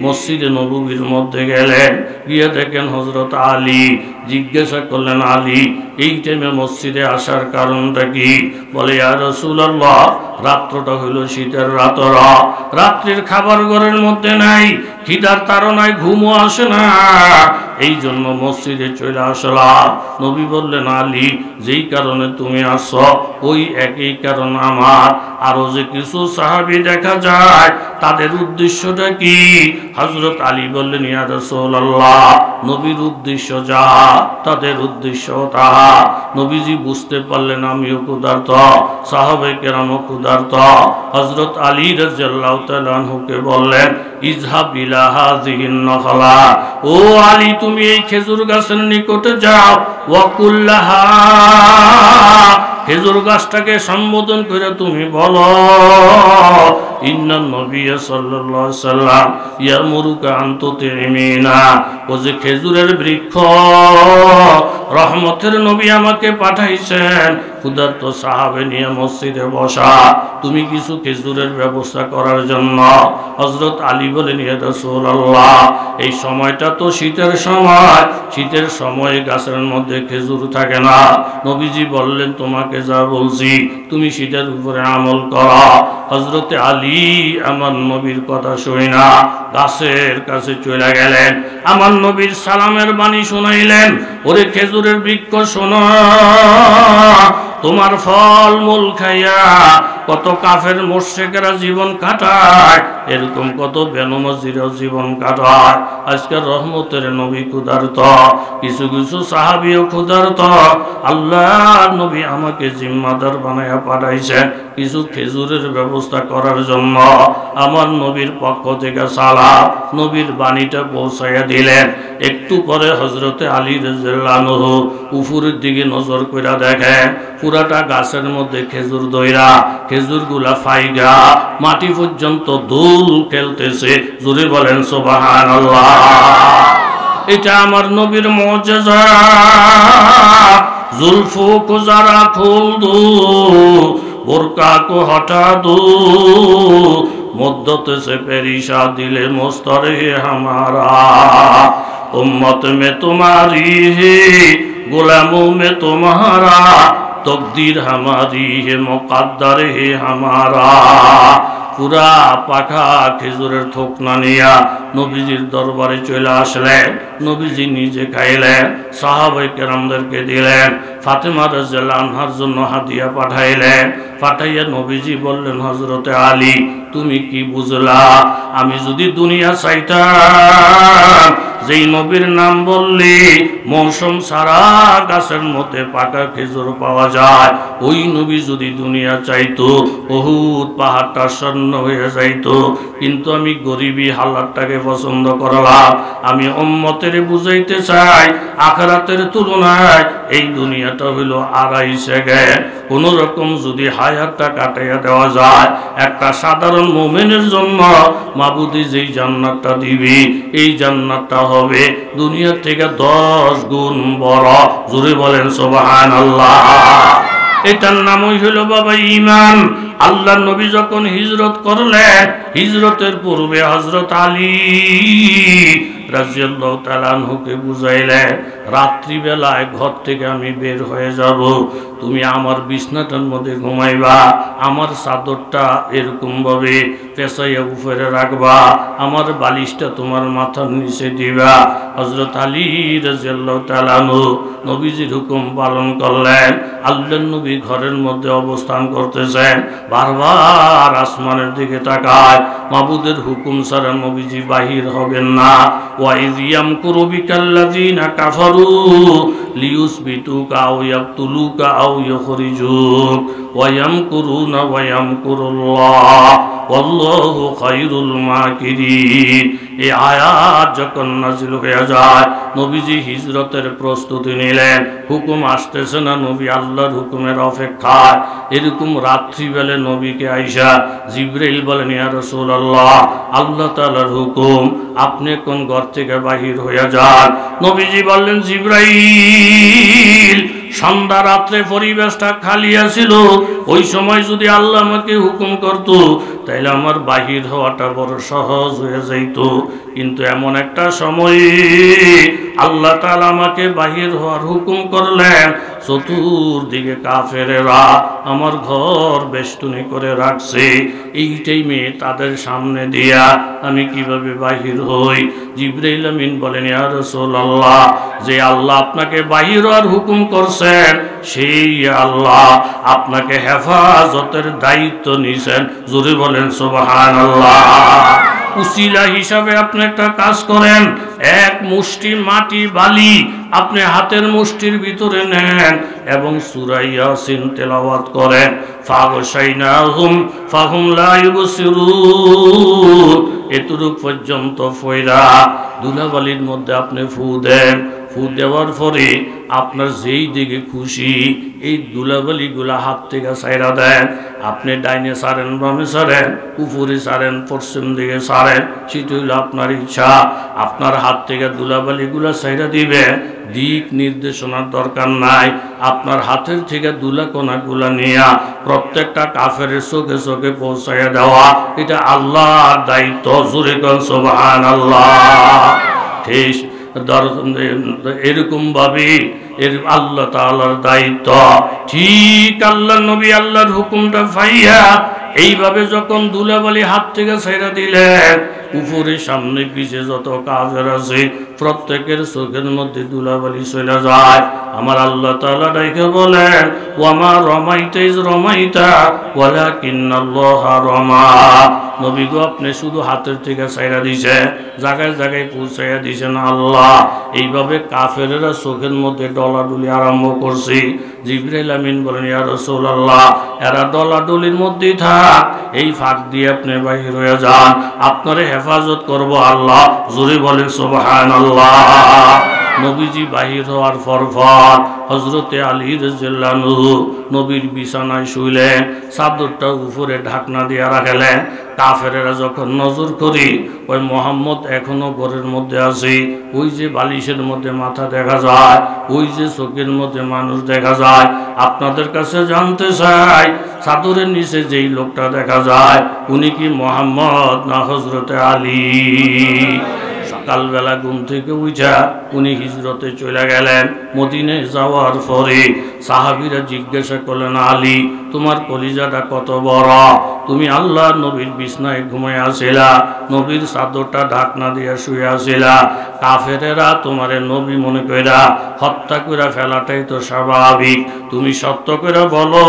মসজিদে নববীর মধ্যে গেলেন, গিয়ে দেখেন হযরত আলী। জিজ্ঞাসা করলেন, আলী, এই টাইমে মসজিদে আসার কারণটা কি? বলে, ইয়া রাসূলুল্লাহ, রাত্রটা হইল শীতের রাতরা, রাত্রির খাবার ঘরের মধ্যে নাই, খিদার তাড়নায় ঘুমও আসে না, এই জন্য মসজিদে চলে আসলাম। নবী বললেন, আলী, যেই কারণে তুমি আসো ওই একই কারণ আমার। আরো যে কিছু সাহাবী দেখা যায়, তাদের উদ্দেশ্যটা কি? হযরত আলী বললেন, ইয়া রাসূলুল্লাহ, নবীর উদ্দেশ্য যা, তাদের উদ্দেশ্য তা। নবীজি বুঝতে পারলেন আমিও ক্ষুধার্ত, সাহাবায়ে কেরামও ক্ষুধার্ত। হযরত আলী রাদিয়াল্লাহু তাআলা আনহুকে বললেন, ইযহাব ইলা হাযিহিন নাখলা, ও আলী, তুমি এই খেজুর গাছের নিকটে যাও, ওয়াকুল্লাহা, খেজুর গাছটাকে সম্বোধন করে তুমি বলো, ইন্নান নবিয়্য সাল্লাল্লাহু আলাইহি সাল্লাম ইয়ামুরুকা আন তুতিমিনা, ও যে খেজুরের বৃক্ষ, রহমতের নবী আমাকে পাঠাইছেন ক্ষুধার্ত সাহাবে নিয়ে মসজিদে বসা, তুমি কিছু খেজুরের ব্যবস্থা করার জন্য। হযরত আলী বলেন, ইয়া রাসূলুল্লাহ, এই সময়টা তো শীতের সময়, শীতের সময় গাছের মধ্যে খেজুর থাকে না। নবীজি বললেন, তোমাকে যা বলছি তুমি শীতের উপরে আমল করো। হযরতে আলী আমার নবীর কথা শুনে না গাছের কাছে চলে গেলেন, আমার নবীর সালামের বাণী শুনাইলেন, ওরে খেজুরের বৃক্ষ শোনো, তোমার ফল মূল খাইয়া কত কাফের মুশরিকরা জীবন কাটায়, এরকম কত বেনমাজিরাও জীবন কাটায়। আজকে রহমতের নবী ক্ষুধার্ত, কিছু কিছু সাহাবীও ক্ষুধার্ত, আল্লাহর নবী আমাকে জিম্মাদার বানায়া পাঠাইছেন কিছু খেজুরের ব্যবস্থা করার জন্য। আমার নবীর পক্ষ থেকে সালাম, নবীর বাণীটা পৌঁছাইয়া দিলেন। একটু পরে হযরতে আলী রাদিয়াল্লাহু আনহু উপরের দিকে নজর কইরা দেখেন, পুরাটা গাছের মধ্যে খেজুর দইরা, খেজুরগুলা ফাইগা মাটি পর্যন্ত ধুল খেলতেছে। জোরে বলেন সুবহানাল্লাহ। এটা আমার নবীর মুজিজা। जुल्फों को जरा खोल दो, बुरका को हटा दो, मुद्दत से पेरिशा दिले मुस्तर है हमारा, उम्मत में तुम्हारी है, गुलामों में तुम्हारा, तकदीर हमारी है, मुकद्दर है हमारा। পুরা পাখা খেজুরের থোকনা নিয়া নবীজির দরবারে চলে আসলেন। নবীজি নিজে খাইলেন, সাহাবায়ে কেরামদেরকে দিলেন। ফাতেমা রাদিয়াল্লাহু আনহার জন্য হাদিয়া পাঠাইলেন। পাঠাইয়া নবীজি বললেন, হযরতে আলী, তুমি কি বুঝলা? আমি যদি দুনিয়া চাইতাম, যেই নবীর নাম বললি মৌসুম সারা গাছের মধ্যে পাকা খেজুর পাওয়া যায়, ওই নবী যদি দুনিয়া চাইতো, উহুদ পাহাড়টা স্বর্ণ হয়ে যাইতো। কিন্তু আমি গরিবী হালাতটাকে পছন্দ করলাম। আমি উম্মতের বুঝাইতে চাই, আখিরাতের তুলনায় এই দুনিয়াটা হইল আড়াই সেকেন্ড। কোন রকম যদি হায়াতটা কাটাইয়া দেওয়া যায়, একটা সাধারণ মুমিনের জন্য মাবুদি যেই জান্নাতটা দিবি, এই জান্নাতটা হবে দুনিয়ার থেকে 10 গুণ বড়। জোরে বলেন সুবহানাল্লাহ। এটার নামই হলো বাবা ঈমান। আল্লাহর নবী যখন হিজরত করলেন, হিজরতের পূর্বে হযরত আলী রাদিয়াল্লাহু তাআলা আনহুকে বুঝাইলেন, রাত্রিবেলায় ঘর থেকে আমি বের হয়ে যাব, তুমি আমার বিছনাটার মধ্যে ঘুমাইবা, আমার চাদরটা এরকম ভাবে পেঁচাইয়া উপরে রাখবা, আমার বালিশটা তোমার মাথার নিচে দিবা। হযরত আলী রাদিয়াল্লাহু তাআলা আনহু নবীজির হুকুম পালন করলেন। আল্লাহর নবী ঘরের মধ্যে অবস্থান করতেছেন, বারবার আসমানের দিকে তাকায়, মাবুদের হুকুম ছাড়া নবীজি বাহির হবেন না। ওয়াইয ইয়ামকুরু বিকাল্লাযিনা কাফারু লিয়ুসবিতুকা আও ইয়াকতুলুকা আও ইখরিজুক ওয়া ইয়ামকুরুনা ওয়া ইয়ামকুরুল্লাহ ওয়াল্লাহু খায়রুল মাকিরিন। এই আয়াত যখন নাযিল হয়ে যায়, নবীজি হিজরতের প্রস্তুতি নিলেন। হুকুম আসতেছে না, নবী আল্লাহর হুকুমের অপেক্ষায়। এরকম রাত্রিবেলা নবীকে আইসা জিবরাইল বলেন, ইয়া রাসূলুল্লাহ, আল্লাহ তাআলার হুকুম, আপনি কোন ঘর থেকে বাহির হয়ে যান। নবীজি বললেন, জিবরাইল, সন্ধ্যা রাত্রে পরিবেশটা খালি আছিল, ওই সময় যদি আল্লাহ আমাকে হুকুম করত তাইলে আমার বাহির হওয়াটা বড় সহজ হয়ে যাইত। কিন্তু এমন একটা সময় আল্লাহ তাআলা আমাকে বাহির হওয়ার হুকুম করলেন, চতুর্দিকে কাফেরেরা আমার ঘর বেষ্টনী করে রাখছে, এই টাইমে তাদের সামনে দিয়া আমি কিভাবে বাহির হই? জিবরাইল আমিন বলেন, ইয়া রাসূলুল্লাহ, যে আল্লাহ আপনাকে বাহির হওয়ার হুকুম করছেন সেই আল্লাহ আপনাকে হেফাজতের দায়িত্ব নিয়েছেন। জোরে বলেন সুবহানাল্লাহ। উসিলা হিসাবে আপনি একটা কাজ করেন, এক মুষ্টি মাটি বালি আপনি হাতের মুষ্টির ভিতরে নেন এবং সূরা ইয়াসিন তেলাওয়াত করেন। ফাগশাইনাহুম ফাহুম লা ইউবসিরুন, এতটুক পর্যন্ত ফয়রা দুলাবালির মধ্যে আপনি ফু দেন। ফু দেওয়ার পরে আপনার যেই দিকে খুশি এই দুলাবালিগুলা হাত থেকে ছাইরা দেন। আপনি ডাইনে সারেন, বামে সারেন, উপরে সারেন, পশ্চিম দিকে সারেন, সেটা হইল আপনার ইচ্ছা। আপনার হাত থেকে দুলাবালিগুলা ছাইরা দিবে, দিক নির্দেশনার দরকার নাই। আপনার হাতের থেকে দুলাকণাগুলা নিয়া প্রত্যেকটা কাফেরের চোখে চোখে পৌঁছাইয়া দেওয়া, এটা আল্লাহর দায়িত্ব। জোরে কোন সুবহানাল্লাহ। ঠিক এরকম ভাবে এর আল্লাহ তাআলার দায়িত্ব। ঠিক আল্লাহ নবী আল্লাহর হুকুমটা পাইয়া এইভাবে যখন দুলাবালি হাত থেকে ছেড়ে দিলেন, উপরে সামনে পিছে যত কাফের আছে প্রত্যেকের চোখের মধ্যে দুলাবালি চলে যায়। আমার আল্লাহ তাআলা ডাইকে বলেন, ওয়ামা রমাইতা ইজ রমাইতা ওয়ালাকিন্নাল্লাহা রমা। নবী গো, আপনি শুধু হাতের থেকে ছাইরা দিছে, জায়গায় জায়গায় পৌঁছাইয়া দিছেন আল্লাহ। এইভাবে কাফেরেরা চোখের মধ্যে ডলাডলি আরম্ভ করছে। জিবরাইল আমিন বলেন, ইয়া রাসূলুল্লাহ, এরা ডলাডলির মধ্যেই থাক, এই ফাঁক দিয়ে আপনি বাহির হয়ে যান, আপনারে হেফাজত করব আল্লাহ। জোরে বলেন সুবহানাল্লাহ। নবীজি বাহির হওয়ার পর হযরতে আলী রাদিয়াল্লাহু আনহু নবীর বিছানায় শুইলেন, চাদরটা উপরে ঢাকনা দিয়ে রাখলেন। কাফেরেরা যখন নজর করি ওই মোহাম্মদ এখনো ঘরের মধ্যে আছে, ওই যে বালিশের মধ্যে মাথা দেখা যায়, ওই যে চোখের মধ্যে মানুষ দেখা যায়, আপনাদের কাছে জানতে চাই চাদরের নিচে যেই লোকটা দেখা যায় উনি কি মোহাম্মদ না হযরতে আলী? সকালবেলা ঘুম থেকে উঠা উনি হিজরতে চলে গেলেন। মদিনায় যাওয়ার পরে সাহাবীরা জিজ্ঞাসা করলেন, আলী, তোমার কলিজাটা কত বড়, তুমি আল্লাহ নবীর বিছনায় ঘুমায় আসিলা, নবীর চাদরটা ঢাকনা দিয়ে শুয়ে আসিলা, কাফেরেরা তোমারে নবী মনে কইরা হত্যা করে ফেলাটাই তো স্বাভাবিক, তুমি সত্য করে বলো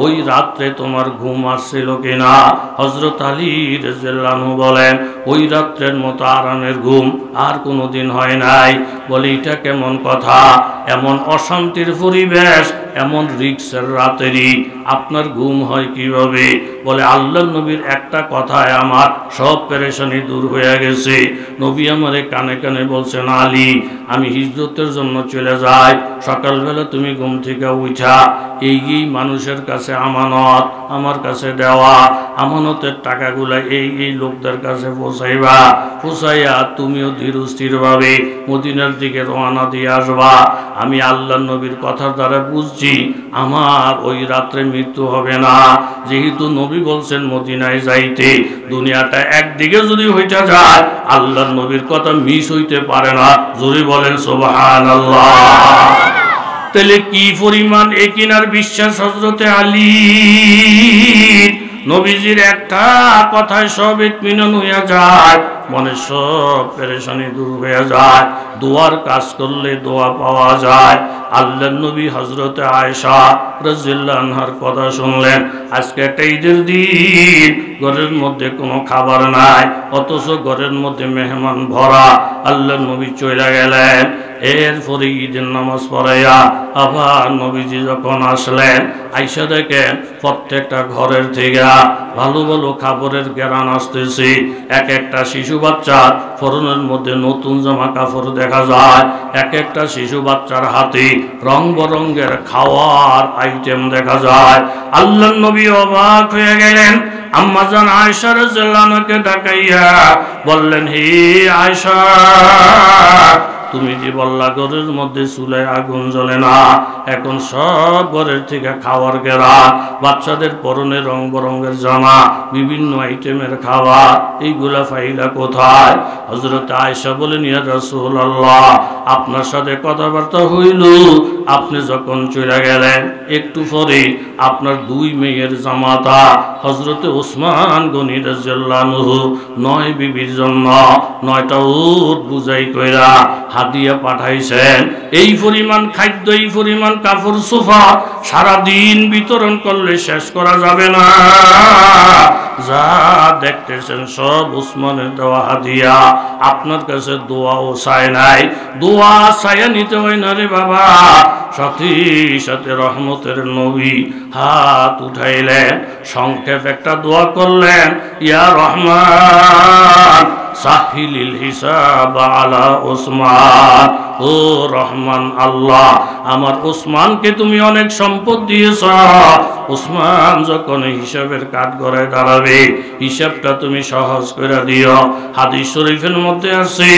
ওই রাত্রে তোমার ঘুম আসছিল কিনা? হযরত আলী রাদিয়াল্লাহু আনহু বলেন, ওই রাত্রের মতো আরামের ঘুম আর কোনোদিন হয় নাই। বলে, এটা কেমন কথা? এমন অশান্তির পরিবেশ, এমন রিক্সের রাতেরই আপনার ঘুম হয় কিভাবে? বলে, আল্লাহ নবীর একটা কথায় আমার সব পেরেশানি দূর হয়ে গেছে। নবী আমারে কানে কানে বলছেন, আলী, আমি হিজরতের জন্য চলে যাই, সকালবেলা তুমি ঘুম থেকে উঠা এই মানুষের কাছে আমানত আমার কাছে দেওয়া, আমানতের টাকাগুলা এই লোকদের কাছে পৌঁছাইবা, পৌঁছাইয়া তুমিও ধীর স্থিরভাবে মদিনার দিকে রওনা দিয়ে আসবা। আমি আল্লাহ নবীর কথার দ্বারা বুঝছি আমার ওই রাত্রে মৃত্যু হবে না। যেহেতু নবী বলছেন মদিনায় যাইতে, দুনিয়াটা একদিকে যদি হইতে যায় আল্লাহর নবীর কথা মিস হইতে পারে না। জোরে বলেন সুবহানাল্লাহ। তাহলে কি পরিমাণ একিনার বিশ্বাস হযরতে আলী, নবীজির একটা কথায় সব ইতমিনান হইয়া যায়, মনে সব পেরেশানি দূর হয়ে যায়। দোয়ার কাজ করলে দোয়া পাওয়া যায়। আল্লাহর নবী হযরতে আয়েশা রাদিয়াল্লাহু আনহার কথা শুনলেন। আজকে একটা ঈদের দিন, ঘরের মধ্যে কোনো খাবার নাই, অথচ ঘরের মধ্যে মেহমান ভরা। আল্লাহর নবী চলে গেলেন। এরপরে ঈদের নামাজ পড়াইয়া আবার নবীজি যখন আসলেন, আয়েশা দেখেন প্রত্যেকটা ঘরের থেকে ভালো ভালো খাবারের ঘ্রাণ আসতেছে। এক একটা শিশু বাচ্চার পরনের মধ্যে নতুন জামা কাপড় দেখা যায়। এক একটা শিশু বাচ্চার হাতে রং বেরঙের খাওয়ার আইটেম দেখা যায়। আল্লাহর নবী অবাক হয়ে গেলেন। আম্মা জান আয়েশা রাদিয়াল্লাহু আনহাকে ডাকাইয়া বললেন, হে আয়েশা, তুমি যে বললা ঘরের মধ্যে চুলায় আগুন জ্বলে না, এখন সব ঘরের থেকে খাওয়ার গেরা, বাচ্চাদের পরনে রং বেরঙের জামা, বিভিন্ন আইটেমের খাবার, এইগুলা ফাইলা কোথায়? হযরত আয়েশা বলেন, ইয়া রাসূলুল্লাহ, আপনার সাথে কথাবার্তা হইল, আপনি যখন চলে গেলেন একটু পরে আপনার দুই মেয়ের জামাতা হযরতে ওসমান গনি রাদিয়াল্লাহু আনহু 9 বিবির জন্য 9টা উট বুঝাই কইরা হাদিয়া পাঠাইছেন। এই পরিমাণ খাদ্য, এই পরিমাণ কাপড় সোফা সারা দিন বিতরণ করলে শেষ করা যাবে না। যা দেখতেছেন সব ওসমানের দেওয়া হাদিয়া। আপনার কাছে দোয়াও চায় নাই, দোয়া চাইয়া নিতে হয় না রে বাবা। সাথে সাথে রহমতের নবী হাত উঠাইলেন, সংক্ষেপ একটা দোয়া করলেন, ইয়া রহমান সাহিলিল হিসাব আলা ওসমান। ও রহমান আল্লাহ, আমার ওসমানকে তুমি অনেক সম্পদ দিয়েছ। ওসমান যখন হিসাবের কাঠগড়ায় দাঁড়াবে, হিসাবটা তুমি সহজ করে দিও। হাদিস শরীফের মধ্যে আছে,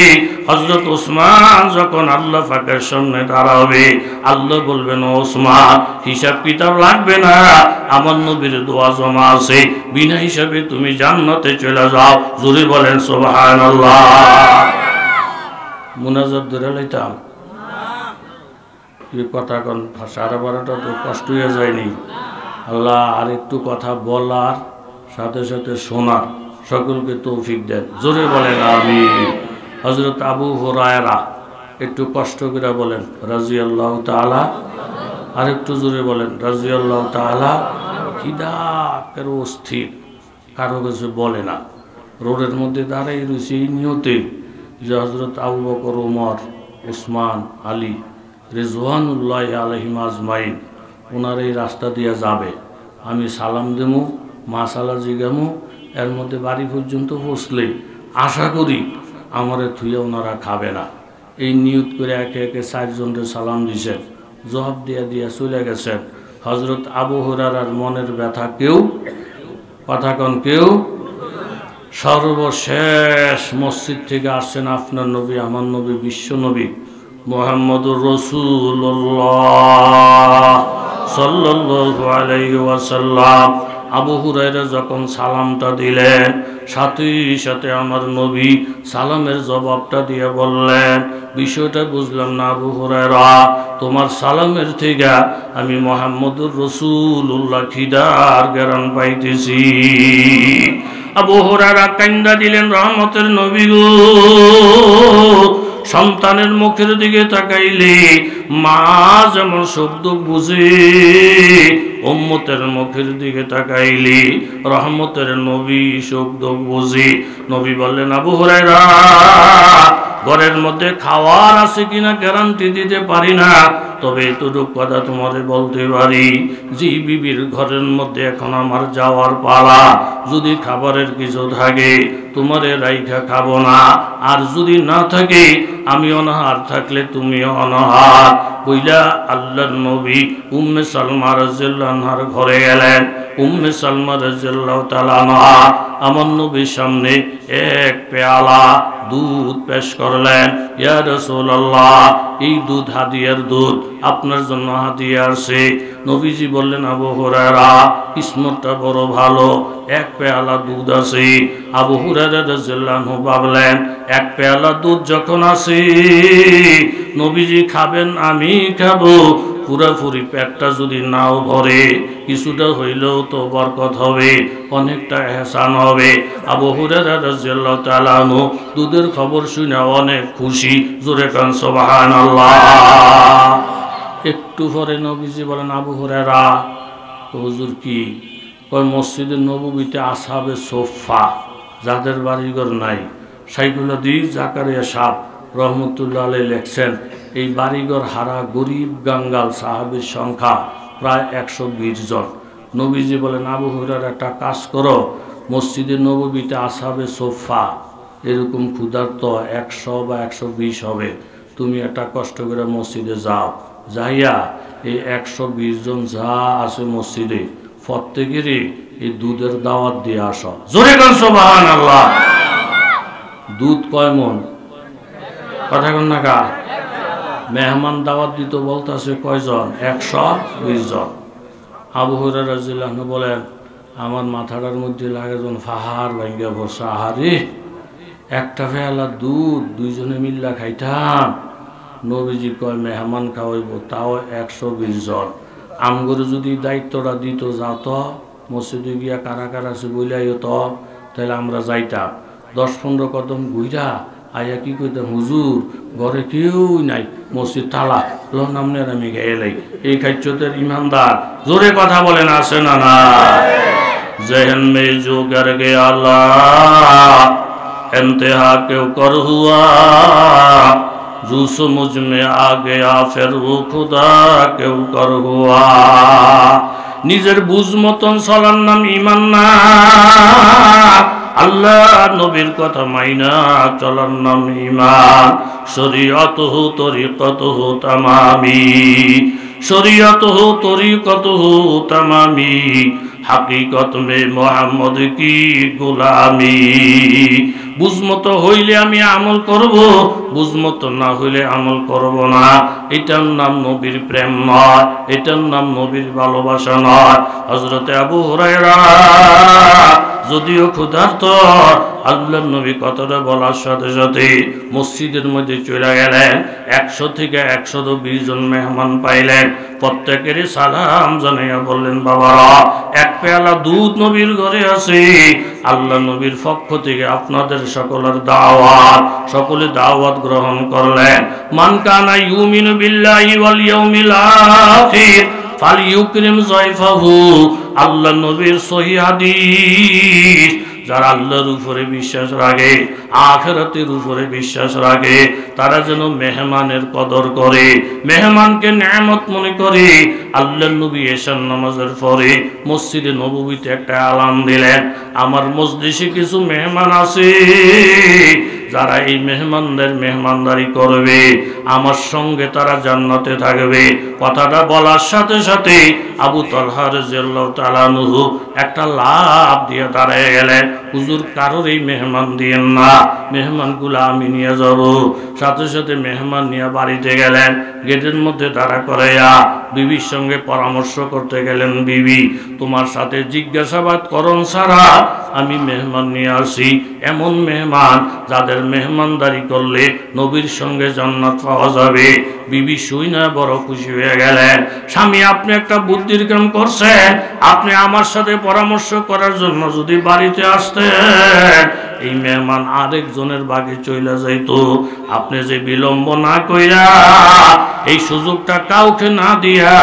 হযরত ওসমান যখন আল্লাহ পাকের সামনে দাঁড়াবে, আল্লাহ বলবেন, ওসমান হিসাব কিতাব লাগবে না, আমার নবীর দোয়া জমা আছে, বিনা হিসাবে তুমি জান্নাতে চলে যাও। জোরে বলেন সুবহানাল্লাহ। মুনাজাত ধরে লইতাম এই কথা, কোন 12:30টা তো কষ্ট হয়ে যায়নি? আল্লাহ আর একটু কথা বলার সাথে সাথে শোনার সকলকে তৌফিক দেন। জোরে বলেন আমিন। হযরত আবু হুরায়রা একটু কষ্ট করে বলেন রাদিয়াল্লাহু তাআলা, আর একটু জোরে বলেন রাদিয়াল্লাহু তাআলা। খিদা কারো অস্থির, কারো কাছে বলে না, রোডের মধ্যে দাঁড়াই রয়েছে এই নিয়তে যে হযরত আবু বকর, ওমর, ওসমান, আলী রিজওয়ানুল্লাহি আলাইহিম আজমাইন ওনার এই রাস্তা দিয়ে যাবে, আমি সালাম দেবো, মাসালা জিগামো, এর মধ্যে বাড়ি পর্যন্ত পৌঁছলে আশা করি আমারে থুইয়া ওনারা খাবে না। এই নিয়ত করে একে একে 4 জনের সালাম দিছেন, জবাব দিয়া চলে গেছেন। হযরত আবু হুরায়রার মনের ব্যথা কেউ কথা কন কেউ। সর্বশেষ মসজিদ থেকে আসছেন আপনার নবী, আমার নবী, বিশ্ব নবী মুহাম্মদুর রাসূলুল্লাহ সাল্লাল্লাহু আলাইহি ওয়াসাল্লাম। আবু হুরায়রা যখন সালামটা দিলেন, সাথে সাথে আমার নবী সালামের জবাবটা দিয়ে বললেন, বিষয়টা বুঝলাম না আবু হুরায়রা, তোমার সালামের থেকে আমি মুহাম্মদুর রাসূলুল্লাহ খিদার ঘ্রাণ পাইতেছি। আবু হুরায়রা কান্দা দিলেন, রহমতের নবী গো, সন্তানের মুখের দিকে তাকাইলে মা যেমন শব্দ বুঝে, উম্মতের মুখের দিকে তাকাইলে রহমতের নবী শব্দ বুঝে। নবী বললেন, আবু হুরায়রা, ঘরের মধ্যে খাওয়ার আছে কিনা গ্যারান্টি দিতে পারি না, তবে এতটুকু কথা তোমারে বলতে পারি, যে বিবির ঘরের মধ্যে এখন আমার যাওয়ার পালা, যদি খাবারের কিছু থাকে তোমারে রাইখা খাবো না, আর যদি না থাকে আমি অনাহার থাকলে তুমি অনাহার, বইলা আল্লাহর নবী উম্মে সালমা রাদিয়াল্লাহু আনহার ঘরে গেলেন। উম্মে সালমা রাদিয়াল্লাহু তাআলা আনহা আমার নবীর সামনে এক পেয়ালা দুধ পেশ করলেন। ইয়া রাসূলুল্লাহ, এই দুধ হাদিয়ার দুধ, আপনার জন্য হাদিয়া আছে। নবীজি বললেন, আবু হুরায়রা, কিসমতটা বড় ভালো, এক পেয়ালা দুধ আছে। আবু হুরায়রা রাদিয়াল্লাহু আনহু ভাবলেন, এক পেয়ালা দুধ যখন আছে, নবীজি খাবেন, আমি খাবো, পুরাপুরি পেটটা যদি নাও ভরে, কিছুটা হইলেও তো বরকত হবে, অনেকটা এহসান হবে। আবু হুরায়রা রাদিয়াল্লাহু তাআলা আনহু দুধের খবর শুনে অনেক খুশি। জোরে কান সুবহানাল্লাহ। একটু পরে নবীজি বলেন, আবু হুরায়রা, হুজুর কি কয়? মসজিদের নববীতে আসহাবে সোফা, যাদের বাড়িঘর নাই, সাইকুল্লাদি জাকারিয়া সাহেব রহমতুল্লাহ আলাইহি লেখছেন, এই বাড়িঘর হারা গরিব গাঙ্গাল সাহাবীর সংখ্যা প্রায় 120 জন। নবীজি বলেন, আবু হুরায়রা, একটা কাজ করো, মসজিদের নববীতে আসহাবে সোফা এরকম ক্ষুধার্ত 100 বা 120 হবে, তুমি একটা কষ্ট করে মসজিদে যাও, যাইয়া এই 120 জন যা আছে মসজিদে প্রত্যেকেরই এই দুধের দাওয়াত দিয়ে আসো। জোরে কান সুবহানাল্লাহ। দুধ কয় মন? কথা কন না কা? মেহমান দাওয়াত দিত বলতেছে কয়জন? 120 জন। আবু হুরায়রা রাদিয়াল্লাহু আনহু বলেন, আমার মাথাটার মধ্যে লাগে যখন ফাহার ভাঙ্গা বসা, আহারে একটা পেয়ালা দুধ দুইজনে মিল্লা খাইতাম। নবীজি কয়, মেহমান খাওয়াইব, তাও 120 জন। আমগরে যদি দায়িত্বটা দিত, যাও তো মসজিদে গিয়া কারা কারা আছে বইলাইও তো, তাহলে আমরা যাইতাম। 10-15 কদম ঘুইরা আয়া কি কইতাম, হুজুর ঘরে কেউ নাই, মসজিদ তালা, লো নামনের আমি গেলাই। এই খাইচ্যতের ইমানদার জোরে কথা বলেন, আসে না না? जहन में जो गर गया अल्लाह इंतहा क्यों कर हुआ, जूस मुझ में आ गया फिर वो खुदा क्यों कर हुआ। निजेर बुझ मतन चलार नाम ईमान ना, আল্লাহ নবীর কথা মাইনা চলার নাম ঈমান। শরীয়তহু তরিকতহু তামামি, শরীয়তহু তরিকতহু তামামি, হাকিকত মে মোহাম্মদ কি গোলামি। বুঝমতো হইলে আমি আমল করব, বুঝমতো না হইলে আমল করব না। এটার নাম নবীর প্রেম নয়, এটার নাম নবীর ভালোবাসা নয়। হযরতে আবু হুরায়রা যদিও ক্ষুধার্ত, আল্লাহর নবী কথাটা বলার সাথে সাথে মসজিদের মধ্যে চলে গেলেন। 100 থেকে 120 জন মেহমান পাইলেন। প্রত্যেকেরই সালাম জানাইয়া বললেন, বাবারা এক পেয়ালা দুধ নবীর ঘরে আছে, আল্লাহ নবীর পক্ষ থেকে আপনাদের সকলের দাওয়াত। সকলে দাওয়াত গ্রহণ করলেন। মান কানা ইউমিনু বিল্লাহি ওয়াল ইয়াউমিল আখির ফালইউকরিম যায়ফাহু। আল্লাহ নবীর সহিহ হাদিস, যারা আল্লাহর উপরে বিশ্বাস রাখে, আখিরাতের উপরে বিশ্বাস রাখে, তারা যেন মেহমানের কদর করে, মেহমানকে নেয়ামত মনে করে। আল্লাহর নবী এশার নামাজের পরে মসজিদে নববীতে একটা আলান দিলেন, আমার মজলিসে কিছু মেহমান আছে, যারা এই মেহমানদের মেহমানদারি করবে, আমার সঙ্গে তারা জান্নাতে থাকবে। কথাটা বলার সাথে সাথে আবু তালহা রাদিয়াল্লাহু তাআলা আনহু একটা লাভ দিয়ে দাঁড়িয়ে গেলেন, হুজুর কারোর এই মেহমান দিয়েন না, মেহমানগুলো আমি নিয়ে যাব। সাথে সাথে মেহমান নিয়ে বাড়িতে গেলেন। গেটের মধ্যে দাঁড়া করাইয়া বিবির সঙ্গে পরামর্শ করতে গেলেন, বিবি তোমার সাথে জিজ্ঞাসাবাদ করণ ছাড়া আমি মেহমান নিয়ে আসি, এমন মেহমান যাদের মেহমানদারি করলে নবীর সঙ্গে জান্নাত পাওয়া যাবে। বিবি শুই না বড় খুশি হয়ে গেলেন। স্বামী আপনি একটা বুদ্ধির কাম করছেন, আপনি আমার সাথে পরামর্শ করার জন্য যদি বাড়িতে আসতেন, এই মেহমান আরেকজনের বাগে চলে যাইতো। আপনি যে বিলম্ব না কইরা, এই সুযোগটা কাউকে না দিয়া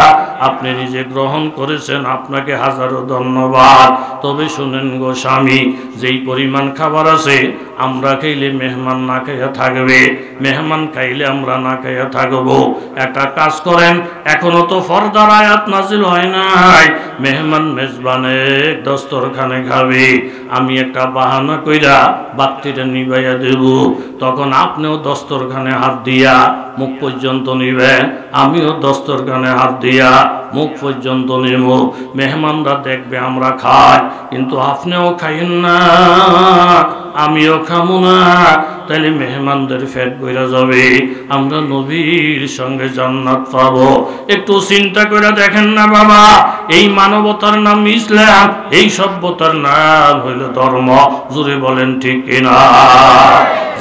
আপনি নিজে গ্রহণ করেছেন, আপনাকে হাজারো ধন্যবাদ। তবে শুনেন গো স্বামী, যেই পরিমাণ খাবার আছে আমরা খাইলে মেহমান না খাইয়া থাকবে, মেহমান খাইলে আমরা না খাইয়া থাকবো। একটা কাজ করেন, এখনো তো ফরদার আয়াত নাজিল হয় নাই, মেহমান মেজবানে দস্তরখানে খাবে, আমি একটা বাহানা কইরা বাত্তিটা নিবাইয়া দেব, তখন আপনিও দস্তরখানে হাত দিয়া মুখ পর্যন্ত নিবেন, আমিও দস্তরখানে হাত দিয়া মুখ পর্যন্ত নিব। মেহমানরা দেখবে আমরা খাই, কিন্তু আপনিও খাইন না, আমিও খামু না, তাহলে মেহমানদের পেট ভরে যাবে, আমরা নবীর সঙ্গে জান্নাত পাবো। একটু চিন্তা করে দেখেন না বাবা, এই মানবতার নাম ইসলাম, এই সভ্যতার নাম হইল ধর্ম। জোরে বলেন ঠিক কিনা?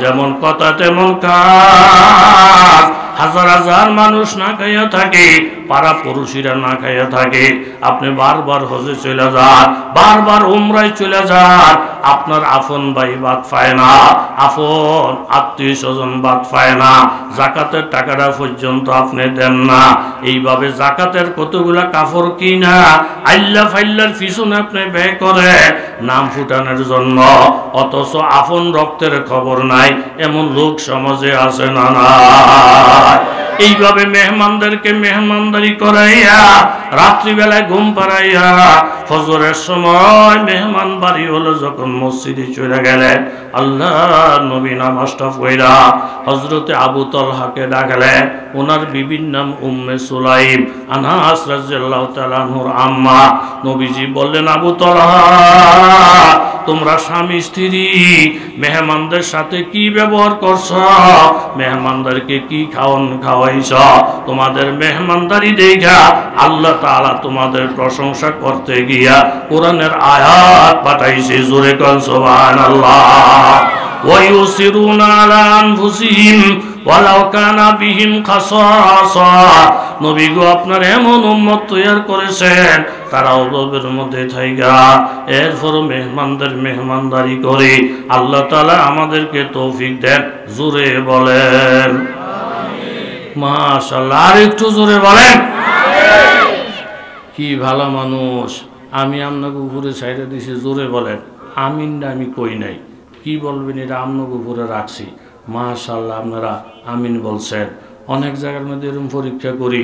যেমন কথা তেমন কাজ। হাজার হাজার মানুষ না খাইয়া থাকে, পাড়া পড়োশিরা না খাইয়া থাকে, আপনি বারবার হজে চলে যান, বারবার উমরায় চলে যান, আপনার আপন ভাই ভাত পায় না, আপন আত্মীয় স্বজন ভাত পায় না, জাকাতের টাকাটা পর্যন্ত আপনি দেন না। এইভাবে জাকাতের কতগুলা কাপড় কিনা আল্লাহ ফাইল্লার পিছনে আপনি ব্যয় করে নাম ফুটানোর জন্য, অথচ আপন রক্তের খবর নাই, এমন লোক সমাজে আছে না? না, এইভাবে মেহমানদেরকে মেহমানদারি করাইয়া রাত্রিবেলায় ঘুম পাড়াইয়া ফজরের সময় মেহমান বাড়ি হলো যখন মসজিদে চলে গেলেন, আল্লাহ নবী নামাজটা পড়া হযরতে আবু তালহাকে ডাকলেন। ওনার বিবির নাম উম্মে সুলাইম, আনাস রাদিয়াল্লাহু তাআলা আনহুর আম্মা। নবীজি বললেন, আবু তালহা, তোমরা স্বামী স্ত্রী মেহমানদের সাথে কি ব্যবহার করছ, মেহমানদেরকে কি খাওয়াইছ, তোমাদের মেহমানদারি দেখা আল্লাহ তাআলা তোমাদের প্রশংসা করতে গিয়া কোরআনের আয়াত পাঠাইছে। জোরে কোন সুবহানাল্লাহ। ওয়া ইউসিরুনা আলা আনফুসিহিম ওয়ালাউ কানা বিহিম খাসাসা। নবী গো, আপনার এমন উম্মত তৈরি করেছেন, তারা অভাবের মধ্যে থাইগা এরপর মেহমানদের মেহমানদারি করে। আল্লাহ তাআলা আমাদেরকে তৌফিক দেন। জোরে বলেন মাশাআল্লাহ। আর একটু জোরে বলেন। কি ভালো মানুষ, আমি আপনাকে উপরে সাইডে দিছি, জোরে বলেন আমিন। না, আমি কই নাই, কি বলবেন এটা আপনাকে উপরে রাখছি। মাশাআল্লাহ, আপনারা আমিন বলছেন। অনেক জায়গার মধ্যে এরকম পরীক্ষা করি,